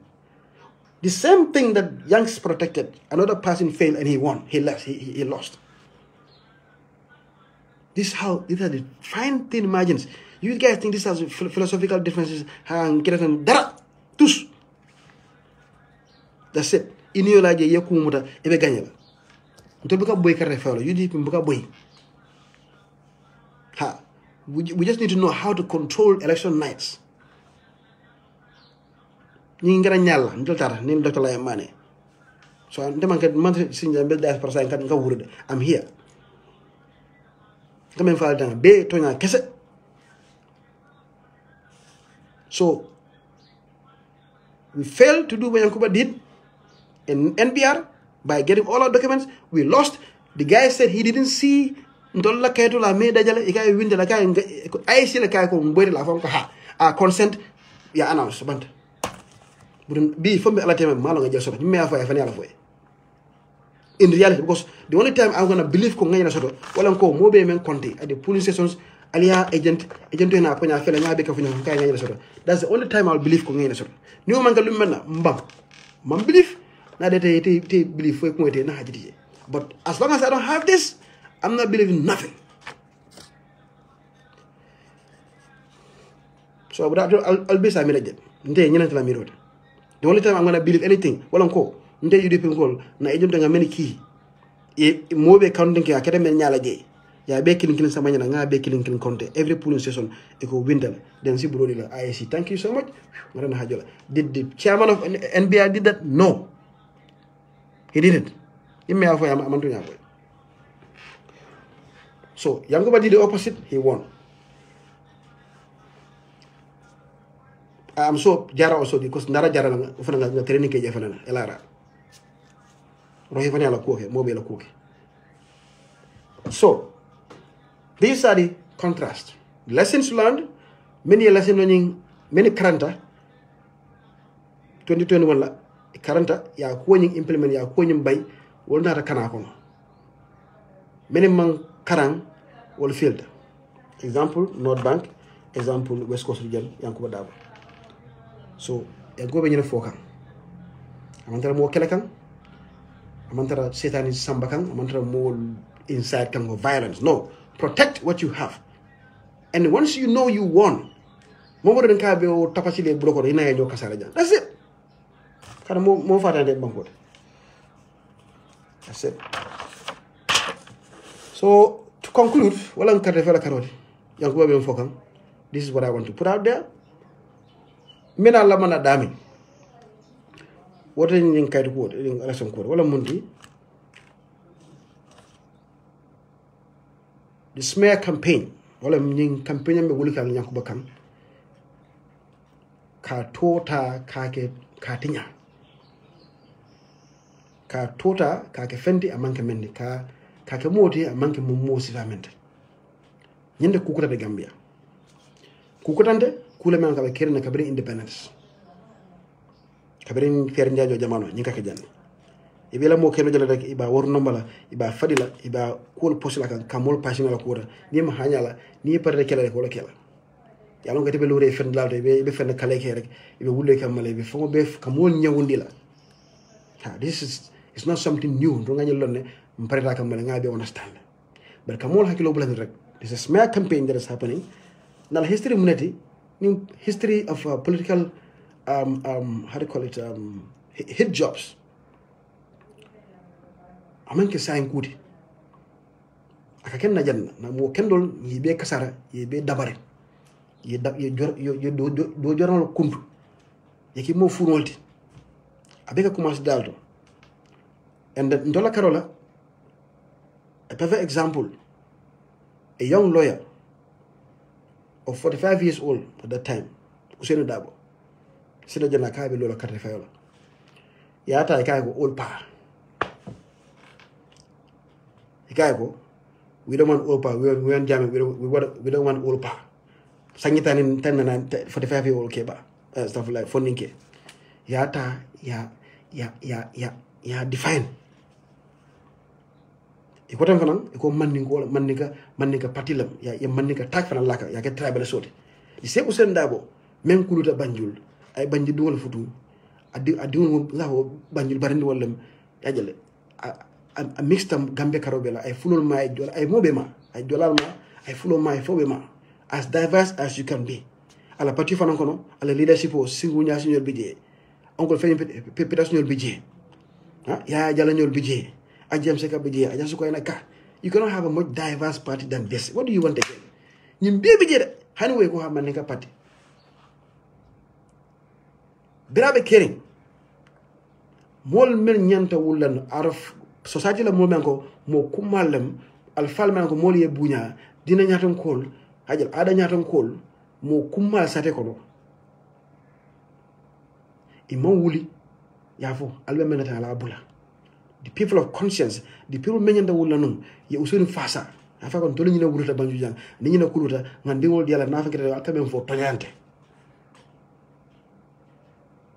Speaker 1: The same thing that Yanks protected, another person failed and he won. He lost. These are the fine thin margins. You guys think this has philosophical differences? That's it. In your life, you can ebe gagner. Until buka boy kare falo, you deep in buka boy. We just need to know how to control election nights. Ni ngara nyalla ndol tar ni Dr. Lyman so ndema kat man sinja be das percent kan nga wurude I'm here kamen faal tan be tonya kesse so we failed to do what Yankuba did in NBR by getting all our documents. We lost. The guy said he didn't see ndol la kayto la me dajale e kay winde la kay ay si la kay ko mboyde la fon ko consent ya announce bant be from the time Malanga just you may have in reality because the only time I'm gonna believe ko ngayna soto wala ko mobe men konti at the police stations alia agent na ponya fele nga be ka funya ka nga soto. That's the only time I'll believe ko nga soto. Ni o man ka lumena mbam. Man believe na de te believe fo ko te na hajiti. But as long as I don't have this, I'm not believing nothing. So I'll be sa mi legend. Nte ñenante la mi rote. The only time I'm going to believe anything, well ko nte UDP ngol na agent nga many key. E mobe counting ke akede men nyala je. Ya be killing sama nyana nga be killing konte. Every polling station e ko windal. Then si brodi la ISC. Thank you so much. Marana hajola. Did the chairman of NBI did that? No. He didn't. Imme afo ya amantu nyabo. So Yankuba did the opposite, he won. I'm so jara also because nara jara nga ufana nga training ke jafana elara. Rohi fanya la kuoke, mobe la kuoke. So these are the contrast. Lessons learned, many lessons learning, many karanta 2021 la karanta ya ko nyin implement ya ko nyin bay wol nata kana kono. Many man karang wol field. Example North Bank, example West Coast region Yankuba Dabo. So ya gobe ñina fokan amantara mo kele kan amantara setani samba kan amantara mo inside kan go violence. No, protect what you have, and once you know you won mo wona ka be o tapasile bloko ina yo kasara jan. That's it. Kana mo fata de banko. That's it. So to conclude, wala nkarte fela karodi Yankuba be fokan, this is what I want to put out there. Mena la mana dami wote ñing kaydu ko ɗin election ko wala mundi the smear campaign wala ñing campaign me wuli kan Yankuba kan ka tota kake katinya ka tota kake fendi amanke mendi ka kake moti amanke mummo sifamente ñinde kukuta de Gambia kukutante kula men ka be kirna kabrin independence kabrin fer njaajo jamano ñinka ke janni ibela mo keno jala rek iba wor nombala iba fadila iba kul posila kan kamol passionala kura ni ma hanyala ni parre kala ko la kala yalo ngati be lure fen lalto be fen kala ke rek ibe wulle kamale be fo be kamol nyawundi la ha this is it's not something new do ngani lonne mpareta kamale ngabe understand but kamol hakilo bulan rek this is a smear campaign that is happening now history muneti history of political how do you call it hit jobs amanke sayin kuti aka ken na janna na mo kendol yibe kasara yibe dabare ye do jornal kuntu yeki mo furolti abeka commence dalto and ndola karola a perfect example, a young lawyer of 45 years old at that time, Usainu Dabo, sila jana kabe lola karte fayola. Yata ikago old pa. Ikago, we don't want old pa. We want jamming. We don't want old pa. Sangita ni 45 year old keba stuff like funding ke. Yata ya define. Iko tan fanan iko manninga patilam ya manninga tak fanan laka ya ke tribal soti di se Usainu Dabo men kuluta Banjul ay banji duwol futu adi ngaho Banjul barindi wollam ya jale a mixtam Gambia karobela ay fulol ma ay jola ay mobe ma ay jolal ma ay fulol ma ay fobe ma as diverse as you can be ala parti fanan kono ala leadership o singunya signor bidje oncle feni pepita signor bidje ha ya jala ñol bidje you cannot have a much diverse party than this. What do you want again? You baby did anyway go have manika party. Birabe caring. Mol men nyanta wulan araf society la mol men ko mo kumalem al fal men ko mol ye bunya dina nyatan kol hajal ada nyatan kol mo kumal sate ko imam wuli yafo albe menata ala bula. The people of conscience, the people menyanda wula num ye Usainu fasa afa kon tolu nyina wuruta Banjul jang ni nyina kuluta ngandi wol diala nafa kete akamen fo toñante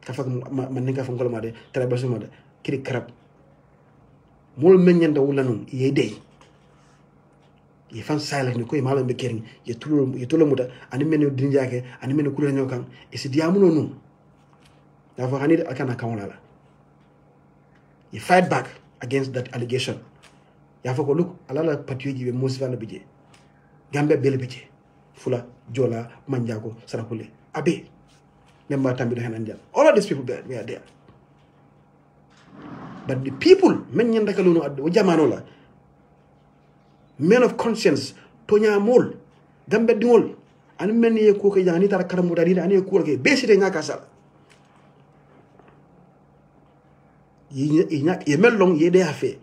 Speaker 1: kafa man ninga fo ngolma de trabasu ma de kiri karab mol menyanda wula num ye dey ye fan silent ni ko mala be kering ye tulo muta ani men dinjake ani men kula nyokan e si diamuno num da fa hanid akana kawla la ye fight back against that allegation ya fa ko look alala patioji be mosvana bije gambe bele bije fula jola manjago sarakule abe memba tambi hanan jam all of these people there we are there but the people men nyanda kalono addo jamano la men of conscience tonya mol gambe dingol an men ye ko ke jani tar karamu dari ani ko ke besite nyaka sal ye mellong ye de afe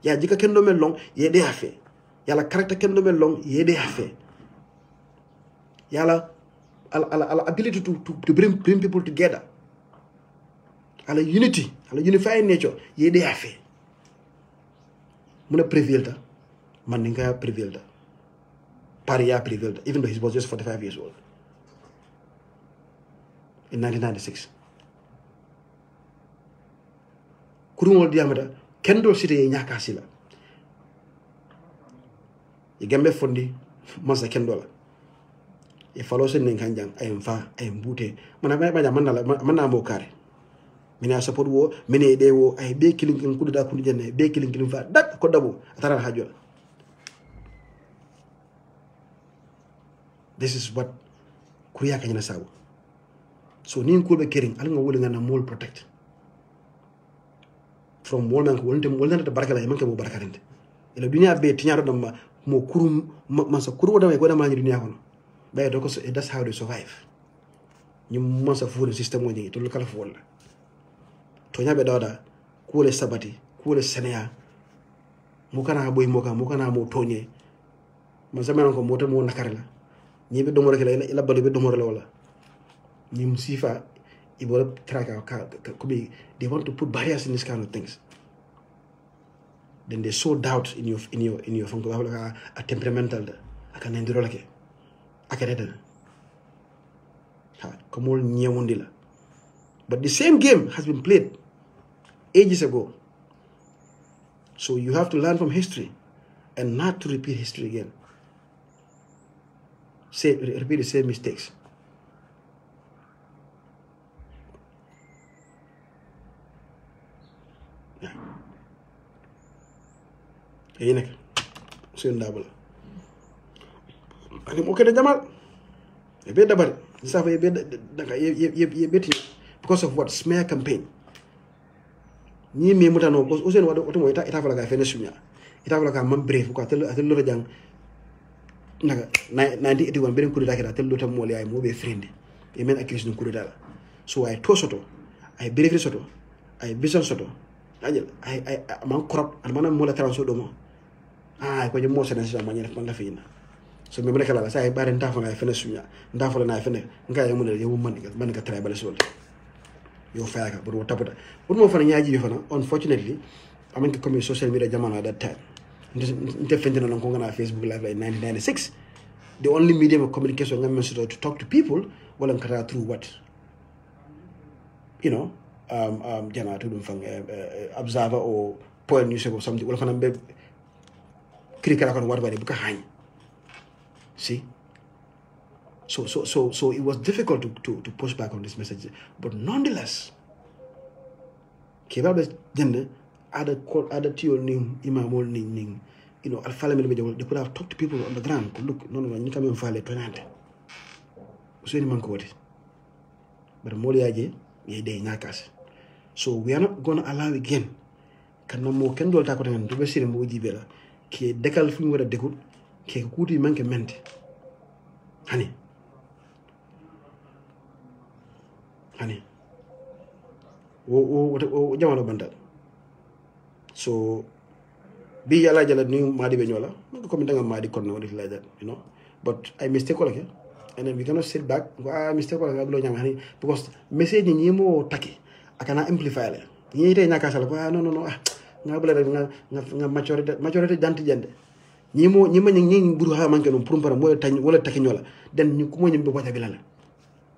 Speaker 1: ya jika kendo mellong ye de afe yala character kendo mellong ye de afe yala al ability to bring people together ala unity ala unifying nature ye de afe muna prevail Mandinka prevailed. Paria prevailed, even though he was just 45 years old. In 1996. Kurumol diameter, Kendall City in Yakasila. You gambe fondi, Masa Kendall. If follows in Kanjang, I am far, I am booty. Manamo Kari. Mina support war, many day war, I be killing in Kuda Kujan, be killing in fat. That Kodabo, Atara Hajol. This is what Kuya Kanyana Saw. So Nin Kulbe caring, I don't know willing and a mole protect. From one man who will not the Barkala Manka Barkarint. In a dunya be Tinyarama, Mokurum Masakuru, what am I in Yahono? By a doctor, that's how they survive. You must have food system when you to look at fall. Tonya Bedada, Kule Sabati, Kule Senea, Mukana Boy Moka, Mukana Motonye, Mazamanko Motomo Nakarela. Nibe domore kala ila bali be domore wala nim sifa ibola traka could they want to put barriers in this kind of things. Then they sow doubt in your funko a temperamental aka nendiro lake aka reda ha komol nyewundila. But the same game has been played ages ago. So you have to learn from history and not to repeat history again. Repeat the same mistakes. Yeah. Ini double. Ani mo keda jamal. Ebe dabar. Safa ebe daga ye beti because of what smear campaign. Ni me mutano because usen wado oto ita fala ga fene sunya. Ita fala ga man brave ko atel lo jang. Naga 1981 beren kuri dakira tel lotam mole ay mo be friend e men accuse no kuri dala so ay to soto ay brave soto ay vision soto ajel ay man corrupt al manam mola transo do mo ko je mo sene sa manière man la fina so me kala sa ay bare nda fa ngay fene sunya nda fa la na fene nga yamu ne yow man ka tray bale sol yo faaka bu tapata bu mo fa nyaaji yo fa unfortunately amen ko comme social media jamana at that time. Facebook Live in 1996. The only medium of communication to talk to people through what? You know, Observer or Point News or something. See? So it was difficult to push back on this message. But nonetheless, other tiol ning imamol ning you know they could have talked to people on the ground. Look, no you come in file tonante so man ko but moli aje ye dey nakas. So we are not going to allow again kan mo ken dol ta ko tan do be sire mo jibe la ke dekal fu wara dekut ke kuti manke mente hani o jamano bandal. So be yala jala new madi benyola ko mi danga madi kon no like that, you know. But I mistake okay, and then we cannot sit back mistake ko gablo nyam hani because message ni mo taki akana amplify la ni ite nyaka sala ko no ngabla nga majority danti jande ni buru ha manke no pour para mo tagn wala taki nyola den ni ko mo nyimbe wata bilala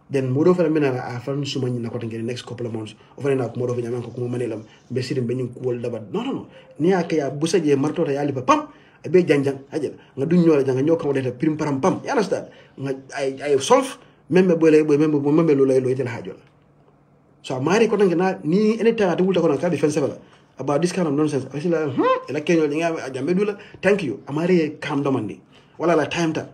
Speaker 1: then modo fa mena a fan suma ni nako tangere next couple of months o fa na ko modo fa nyaman ko ko manelam be sirim be ni ko wol dabat no ni akaya busaje marto ta yali pam be janjang ajal nga duñ ñola jang ñoo ko def prim param pam you understand nga ay solve membe membe lo lay lo itel hajol so mari ko tangena ni anytime ata wulta ko ka be fensela about this kind of nonsense I feel like ela kenyo nga jambe dula thank you amari kam domandi wala la time ta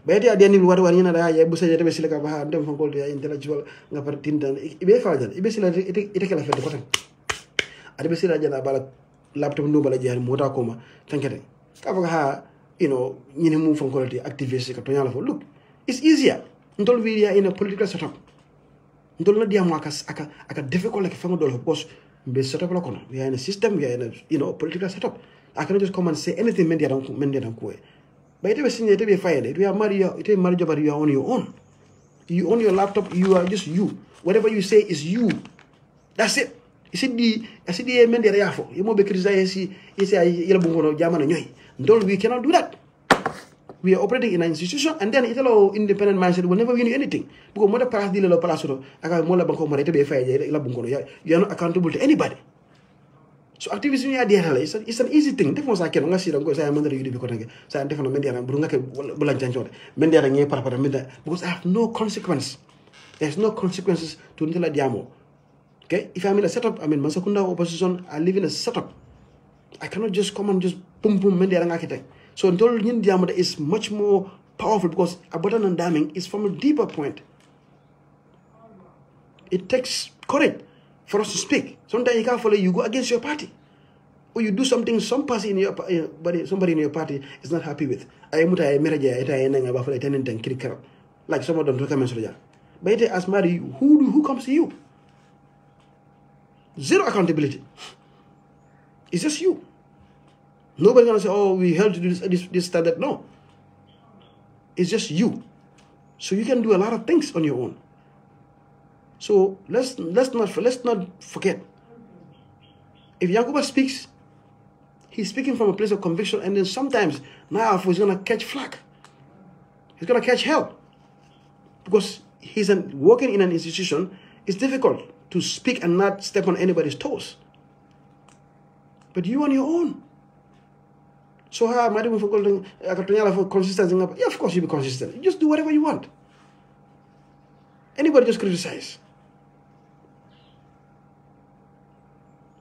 Speaker 1: bayde adeni war yana da ya busa jete be sila ka ba dem fon ko ya intellectual nga par tindan ibe faajal ibe sila ite kala fete ko tan ade be sila jana bala laptop ndo bala jari mota ko ma tankete ka fa ha you know ñine mu fon ko activist ka to nyala fo look it's easier ndol we are in a political setup ndol na diam aka difficult like fango dol because be setup la kono we are in a system we are in a political setup I cannot just come and say anything men dia dan ko but it was it be fine we are married it is marriage but you are on your own you own your laptop you are just you whatever you say is you that's it isidi men dia yafo you mo be criticize si ay yela bu ngono jamana ñoy ndol we cannot do that. We are operating in an institution, and then italo independent mindset will never win you anything. Because more pass deal lo palasuro, aka mola banko mare be faye la bungono. You are not accountable to anybody. So activism ya dia hala. It's an easy thing. Defo sa keno ngasi rango sa mandari yudi biko tange. Sa defo men dia ran burunga ke bulan janjore. Men dia ngi para menda because I have no consequence. There's no consequences to ndela diamo. Okay? If I'm in a setup, I mean Masakunda opposition, I live in a setup. I cannot just come and just boom men dia ran akite. So Ndol Nyin Diamada is much more powerful because Abadan and Daming is from a deeper point. It takes courage for us to speak. Sometimes you can't follow, you go against your party. Or you do something somebody in your party is not happy with. Like some of them talk. But as Mary, who comes to you? Zero accountability. It's just you. Nobody's gonna say, "Oh, we held to do this standard." No, it's just you. So you can do a lot of things on your own. So let's not forget. If Yankuba speaks, he's speaking from a place of conviction, and then sometimes now he's gonna catch flack. He's gonna catch hell because he's working in an institution. It's difficult to speak and not step on anybody's toes. But you on your own. So how am I doing for consistency? Yeah, of course you be consistent. You just do whatever you want. Anybody just criticize.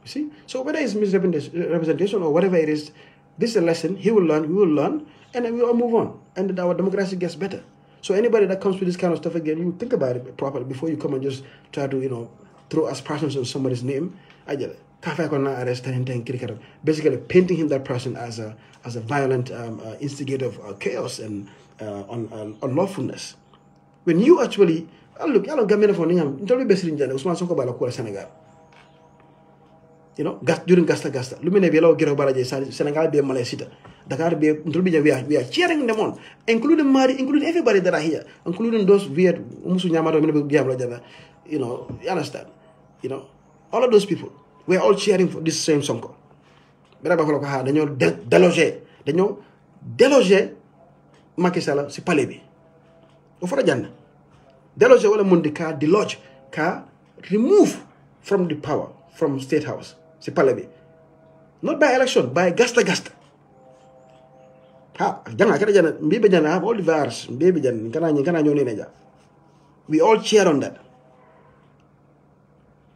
Speaker 1: You see? So whether it's misrepresentation or whatever it is, this is a lesson. He will learn, we will learn, and then we all move on. And then our democracy gets better. So anybody that comes with this kind of stuff again, you think about it properly before you come and just try to, throw aspersions on somebody's name. I get it. Basically painting him, that person, as a violent instigator of chaos and unlawfulness. When you actually look, during Gasta, Lumine Belo Gero Baraje, Senegal be Malaysia, Dakar be we are cheering them on, including Mari, including everybody that are here, including those weird you understand? All of those people. We are all cheering for this same Sonko. Dañoo déloger Macky Sall si palais bi. O fara janna. Déloger wala mundi ka deloge ka remove from the power from State House si palais bi. Not by election, by gasta. Ha, janga kada janna mbibe janna all the virus mbibe janna kana ñoo neja. We all cheer on that.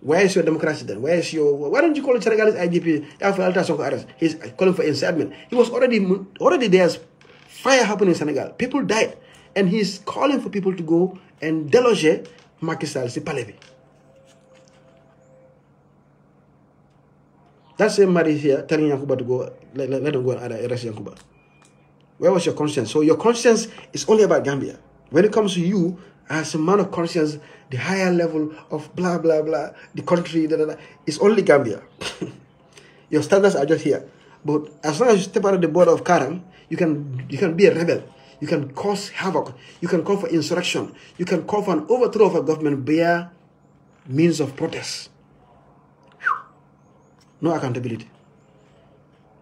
Speaker 1: Where is your democracy then? Why don't you call it Senegalese IGP after Alta Sonko arrest? He's calling for incitement. He was already there's fire happening in Senegal. People died. And he's calling for people to go and deloger Macky Sall si palais bi. That same Mari here telling Yankuba to go, let him go and arrest Yankuba. Where was your conscience? So your conscience is only about Gambia. When it comes to you, as a man of conscience, the higher level of blah, blah, blah, the country, is only Gambia. Your standards are just here. But as long as you step out of the border of Karang, you can be a rebel. You can cause havoc. You can call for insurrection. You can call for an overthrow of a government via means of protest. No accountability.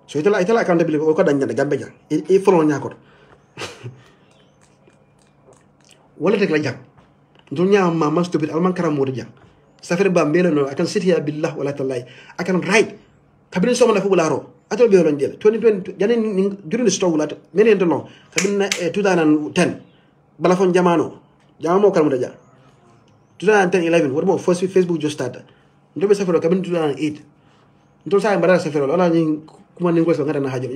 Speaker 1: So itala accountability. Oka danya Gambia. It follow nyakot. Wala tek la jang dunya mama stupid alman karam mo jang safere ba melo no I can sit here billah wala tallahi I can write kabrin so man fu laro atol be lon jele 2020 janin during the struggle at many and long sabin 2010 bala fon jamano kalmu daja 2010 11 what about first Facebook just started ndobe safero kabin 2008 ntol sa mbara safero wala ni kuma ni ngoso ngata na hajo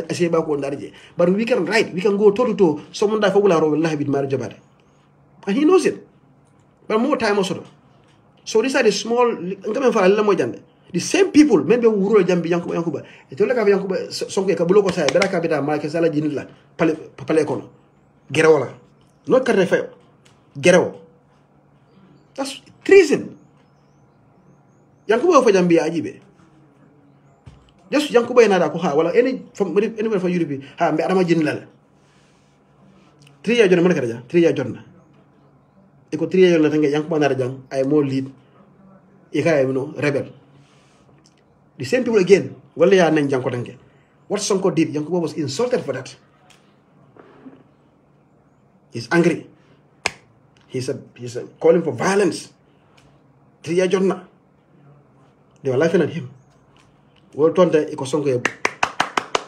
Speaker 1: ase ba ko ndarje but we can write, we can go toe to toe someone that for ro wallahi bit mar jabade and he knows it but more time also. So these are the small ngame fa la mo jande the same people maybe wuro jambi yankuba etola ka yankuba sonko ka bulo ko say dara ka bita ma ke sala jinilla pale kono gerewola no karne fayo gerewo that's treason yankuba fa jambi ajibe just yankuba ina da ko ha wala anywhere from Europe ha mbe adama jinilla 3 years jona man ka daja 3 years jonna e ko 3 years la tangue yankuba na jang ay mo lead e kay no rebel. The same people again, what Sonko did, Yankuba was insulted for that. He's angry. He's calling for violence. 3 years Jonna. They were laughing at him. Well, Tonte, Sonko.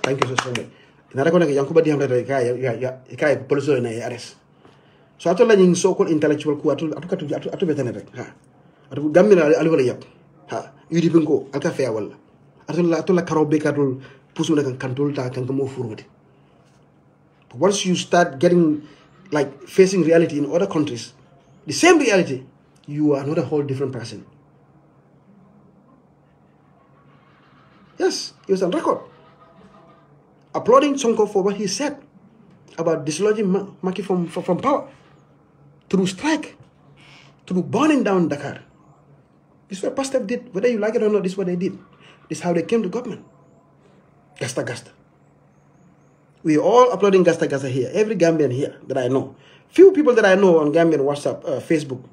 Speaker 1: Thank you so much. Narakona Yankuba Diam Kai police in arrest. So I told you so-called intellectual coup atu betenere. Ha. Atu gamina alwala yap. Ha. Yudi bingo alka fair wala. Atola karobe katul pusuna kan kantul ta kan mo forward. But once you start getting like facing reality in other countries, the same reality, you are not a whole different person. Yes, he was on record applauding Sonko for what he said about dislodging Maki from power through strike, through burning down Dakar. This is what Pastef did. Whether you like it or not, this is what they did. This is how they came to government. Gasta. We are all uploading Gasta here. Every Gambian here that I know. Few people that I know on Gambian WhatsApp, Facebook,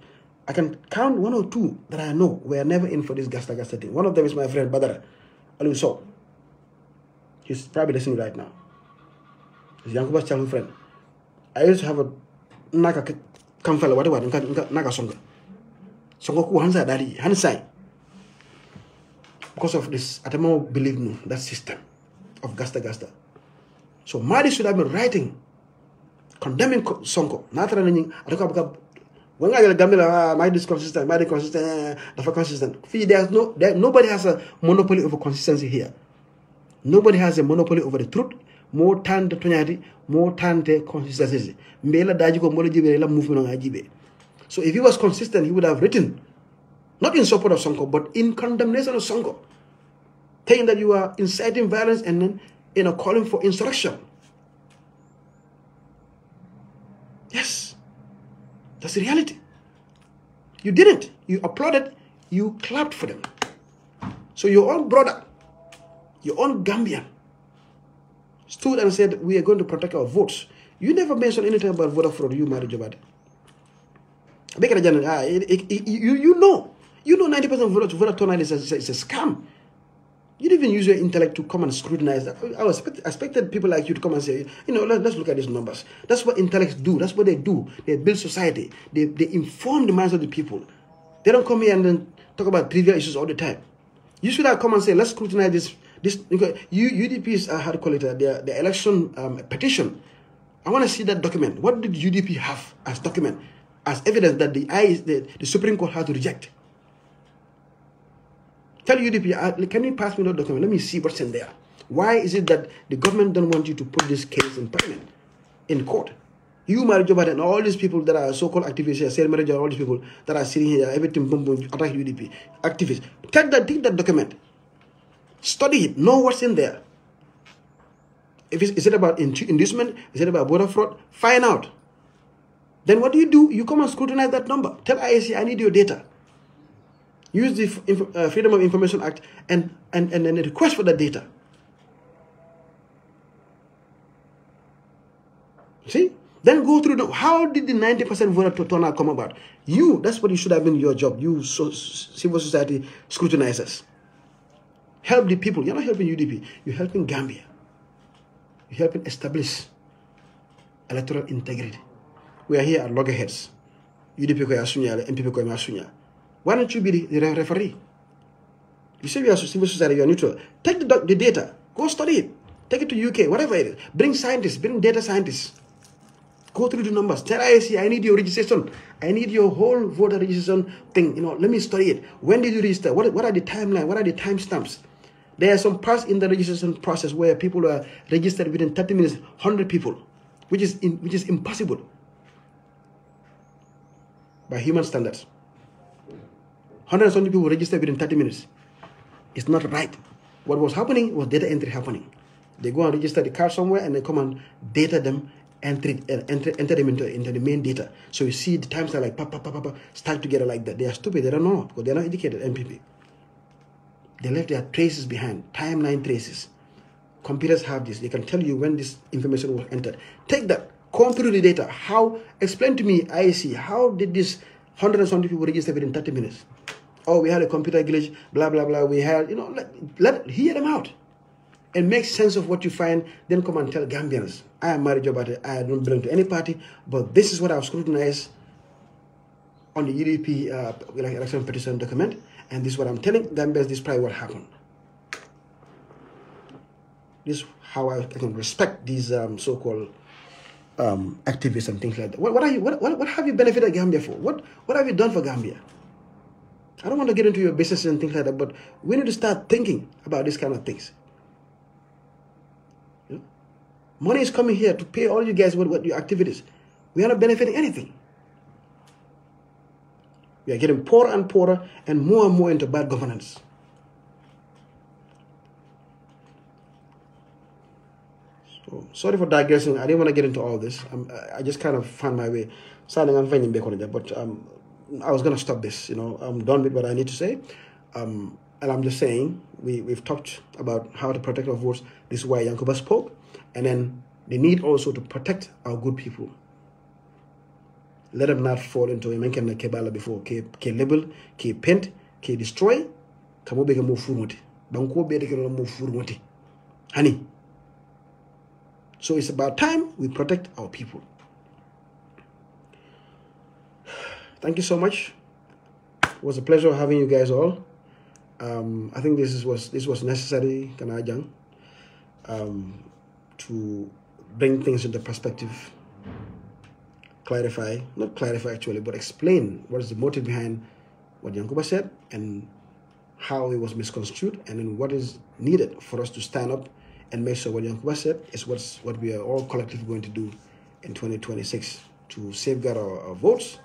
Speaker 1: I can count 1 or 2 that I know were never in for this Gasta thing. One of them is my friend Badara Aluso. He's probably listening right now. He's Yankuba's childhood friend. I used to have a Naka Kamfala, whatever, Naka Songa. Songa ku Hansa Daddy, Hansai. Because of this, I don't believe no, that system of Gasta. So Madi should have been writing, condemning Sonko. Not running. I don't know. When I Gambia, my consistent, the consistent. Nobody has a monopoly over consistency here. Nobody has a monopoly over the truth. More time the tonyati, more time the consistency. Mbela dajiko molojibe la movement on ajibe. So if he was consistent, he would have written, not in support of Sonko, but in condemnation of Sonko, saying that you are inciting violence and then calling for insurrection. Yes, that's the reality. You didn't. You applauded. You clapped for them. So your own brother, your own Gambian, stood and said, we are going to protect our votes. You never mentioned anything about voter fraud, you, Mari Jobade. You know 90% of voter turnout is a scam. You didn't even use your intellect to come and scrutinize that. I expected people like you to come and say, let's look at these numbers. That's what intellects do. That's what they do. They build society. They inform the minds of the people. They don't come here and then talk about trivial issues all the time. You should have come and say, let's scrutinize this. UDP's, how to call it, the election petition. I want to see that document. What did UDP have as document, as evidence that the Supreme Court had to reject? Tell UDP, can you pass me that document? Let me see what's in there. Why is it that the government don't want you to put this case in parliament, in court? You, Mari Jobade, and all these people that are so-called activists here, sale manager, all these people that are sitting here, everything, boom, boom, attack UDP, activists. Take that document. Study it. Know what's in there. Is it about inducement? Is it about voter fraud? Find out. Then what do? You come and scrutinize that number. Tell IAC, I need your data. Use the Freedom of Information Act and request for that data. See? Then go through how did the 90% voter turnout come about? That's what you should have been your job. You civil society scrutinizers. Help the people. You're not helping UDP. You're helping Gambia. You're helping establish electoral integrity. We are here at loggerheads. UDP ko yasunya, MPP ko yasunya. Why don't you be the referee? You say we are civil society, you are neutral. Take the data. Go study it. Take it to UK, whatever it is. Bring scientists, bring data scientists. Go through the numbers. Tell IEC, I need your registration. I need your whole voter registration thing. Let me study it. When did you register? What are the timeline? What are the timestamps? There are some parts in the registration process where people are registered within 30 minutes, 100 people, which is impossible by human standards. 170 people registered within 30 minutes. It's not right. What was happening was data entry happening. They go and register the card somewhere and they come and data them, enter them into the main data. So you see the times are like stacked together like that. They are stupid. They don't know because they're not educated. MPP. They left their traces behind, timeline traces. Computers have this. They can tell you when this information was entered. Take that, comb through the data. Explain to me, IEC, how did this 170 people register within 30 minutes? Oh, we had a computer glitch, blah, blah, blah. We had, hear them out and make sense of what you find. Then come and tell Gambians, I am Mary Jobate. I don't belong to any party, but this is what I've scrutinized on the UDP election petition document. And this is what I'm telling Gambians, this is probably what happened. This is how I can respect these so-called activists and things like that. What have you benefited Gambia for? What have you done for Gambia? I don't want to get into your business and things like that, but we need to start thinking about these kind of things. Money is coming here to pay all you guys what your activities. We are not benefiting anything. We are getting poorer and poorer and more into bad governance. So, sorry for digressing. I didn't want to get into all this. I just kind of found my way. But I was going to stop this. I'm done with what I need to say. And I'm just saying, we've talked about how to protect our votes. This is why Yankuba spoke. And then the need also to protect our good people. Let them not fall into a menkana kebala before ke label, ke paint, ke destroy. Kamo beke mo furmuti. Banko beke mo furmuti. Honey. So it's about time we protect our people. Thank you so much. It was a pleasure having you guys all. I think this was necessary, Kanajang, to bring things into perspective. Not clarify actually, but explain what is the motive behind what Yankuba said and how it was misconstrued, and then what is needed for us to stand up and make sure what Yankuba said is what we are all collectively going to do in 2026 to safeguard our votes.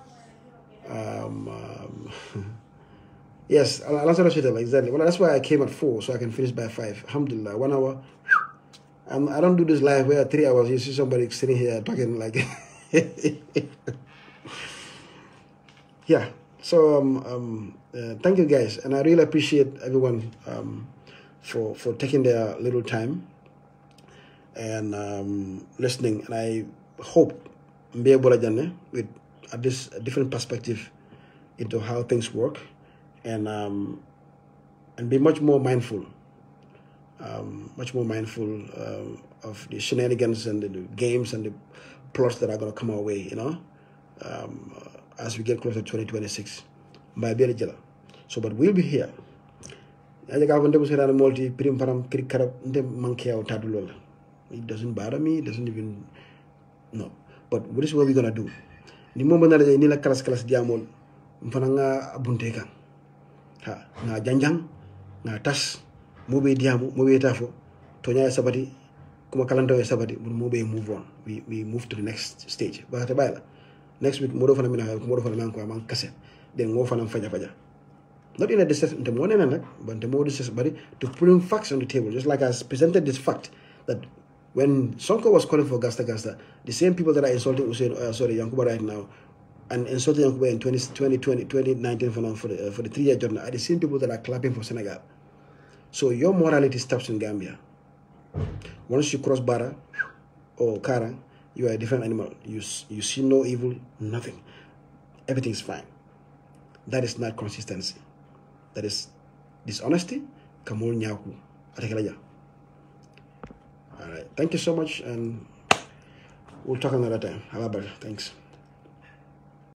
Speaker 1: Yes, exactly. Well, that's why I came at 4 so I can finish by 5. Alhamdulillah, 1 hour. I don't do this live where 3 hours you see somebody sitting here talking like. Yeah. So thank you guys, and I really appreciate everyone for taking their little time and listening. And I hope be able to with this a different perspective into how things work, and be much more mindful of the shenanigans and the games and the plots that are going to come our way, as we get closer to 2026. So, but we'll be here. It doesn't bother me, it doesn't even, no. But what is what we're going to do? The moment that I need a class diamond, Mfananga Bunteka. Na janjang, na tas, mube diamu, mube tafo, Tonya Sabati, Kuma Kalando Sabati, move on. We move to the next stage. Next week, more of an amount cassette, then more fun and faja. Not in a discussion, the more than but the more discussion, to bring facts on the table, just like I presented this fact that when Sonko was calling for Gasta, the same people that are insulting Hussein, Yankuba right now, and insulting Yankuba in 2019 for the 3-year journey, are the same people that are clapping for Senegal. So your morality stops in Gambia. Once you cross Bara or Kara, you are a different animal. You see no evil, nothing. Everything is fine. That is not consistency. That is dishonesty. Kamul Nyaku. All right. Thank you so much, and we'll talk another time. Have a better. Thanks.